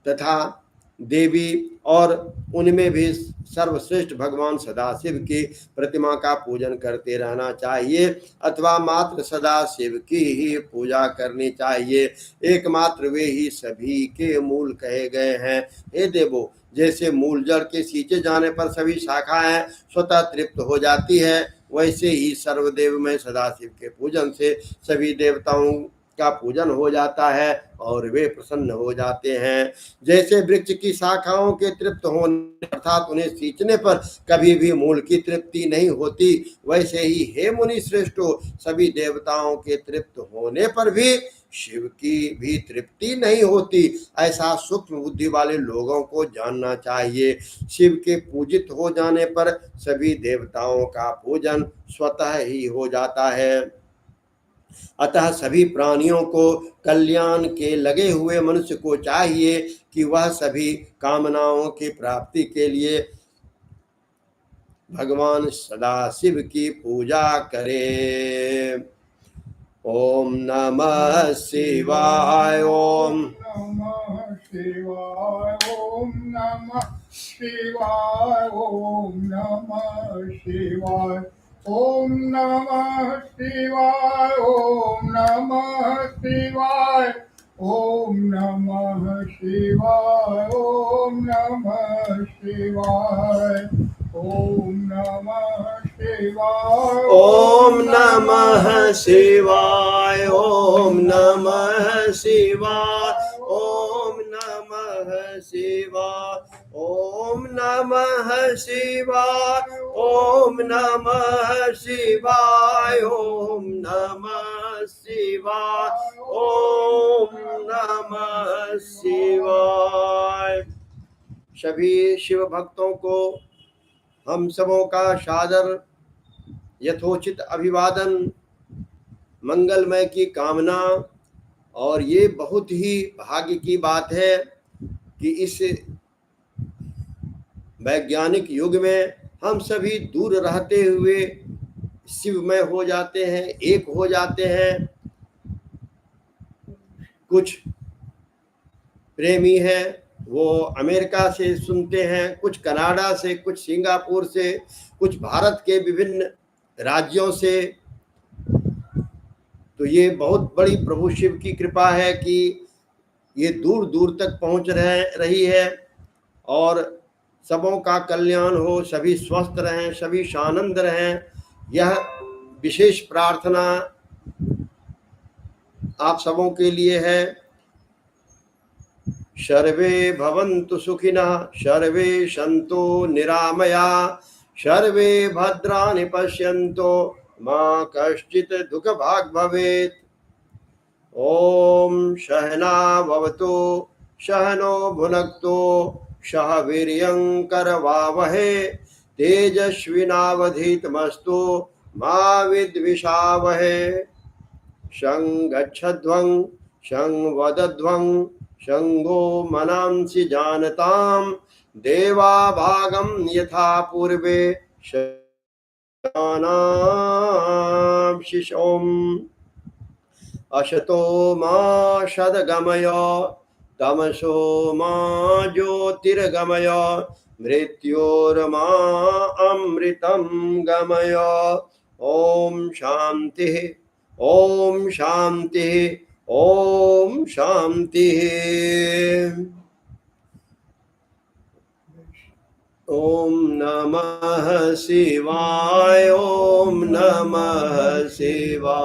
Speaker 2: तथा देवी और उनमें भी सर्वश्रेष्ठ भगवान सदाशिव की प्रतिमा का पूजन करते रहना चाहिए अथवा मात्र सदाशिव की ही पूजा करनी चाहिए। एकमात्र वे ही सभी के मूल कहे गए हैं। हे देवो, जैसे मूल जड़ के सींचे जाने पर सभी शाखाएं स्वतः तृप्त हो जाती है, वैसे ही सर्वदेव में सदाशिव के पूजन से सभी देवताओं का पूजन हो जाता है और वे प्रसन्न हो जाते हैं। जैसे वृक्ष की शाखाओं के तृप्त होने अर्थात उन्हें सींचने पर कभी भी मूल की तृप्ति नहीं होती, वैसे ही हे मुनि श्रेष्ठों, सभी देवताओं के तृप्त होने पर भी शिव की भी तृप्ति नहीं होती। ऐसा सूक्ष्म बुद्धि वाले लोगों को जानना चाहिए। शिव के पूजित हो जाने पर सभी देवताओं का पूजन स्वतः ही हो जाता है। अतः सभी प्राणियों को कल्याण के लगे हुए मनुष्य को चाहिए कि वह सभी कामनाओं की प्राप्ति के लिए भगवान सदाशिव की पूजा करे। ओम नमः शिवाय। ओम
Speaker 1: नमः शिवाय। ओम नमः शिवाय। ओम नमः शिवाय। ओम नमः शिवाय। ओम नमः शिवाय। ओम नमः शिवाय। ओम नमः शिवाय। शिवाय ओम नमः शिवाय
Speaker 2: ओम नमः शिवाय ओम नमः शिवाय ओम नमः शिवाय ओम नमः शिवाय ओम नमः शिवाय ओम नमः शिवाय ओम नमः शिवाय। सभी शिव भक्तों को हम सबों का सादर यथोचित अभिवादन, मंगलमय की कामना। और ये बहुत ही भाग्य की बात है कि इस वैज्ञानिक युग में हम सभी दूर रहते हुए शिवमय हो जाते हैं, एक हो जाते हैं। कुछ प्रेमी हैं वो अमेरिका से सुनते हैं, कुछ कनाडा से, कुछ सिंगापुर से, कुछ भारत के विभिन्न राज्यों से। तो ये बहुत बड़ी प्रभु शिव की कृपा है कि ये दूर दूर तक पहुंच रही है और सबों का कल्याण हो, सभी स्वस्थ रहें, सभी शानंद रहें। यह विशेष प्रार्थना आप सबों के लिए है। सर्वे भवन्तु सुखिनः, सर्वे सन्तु निरामया, सर्वे भद्राणि पश्यन्तु मा कश्चित् दुःखभाग् भवेत्। ओम सहना भवतु सहनो भुनक्तु सह वीर्यं करवावहे तेजस्विनावधीतमस्तु मा विद्विषावहे। संगच्छध्वं संवदध्वं संगो मनांसि जानतां देवा भागं यथा पूर्वे शतानां शिशोम्। अशतो मा सद्गमय तमसो मा ज्योतिर्गमय मृत्योर्मा अमृतं गमय। ओम शांति ओम शांति ओम शांति। ओम नमः शिवाय ओम नमः शिवाय।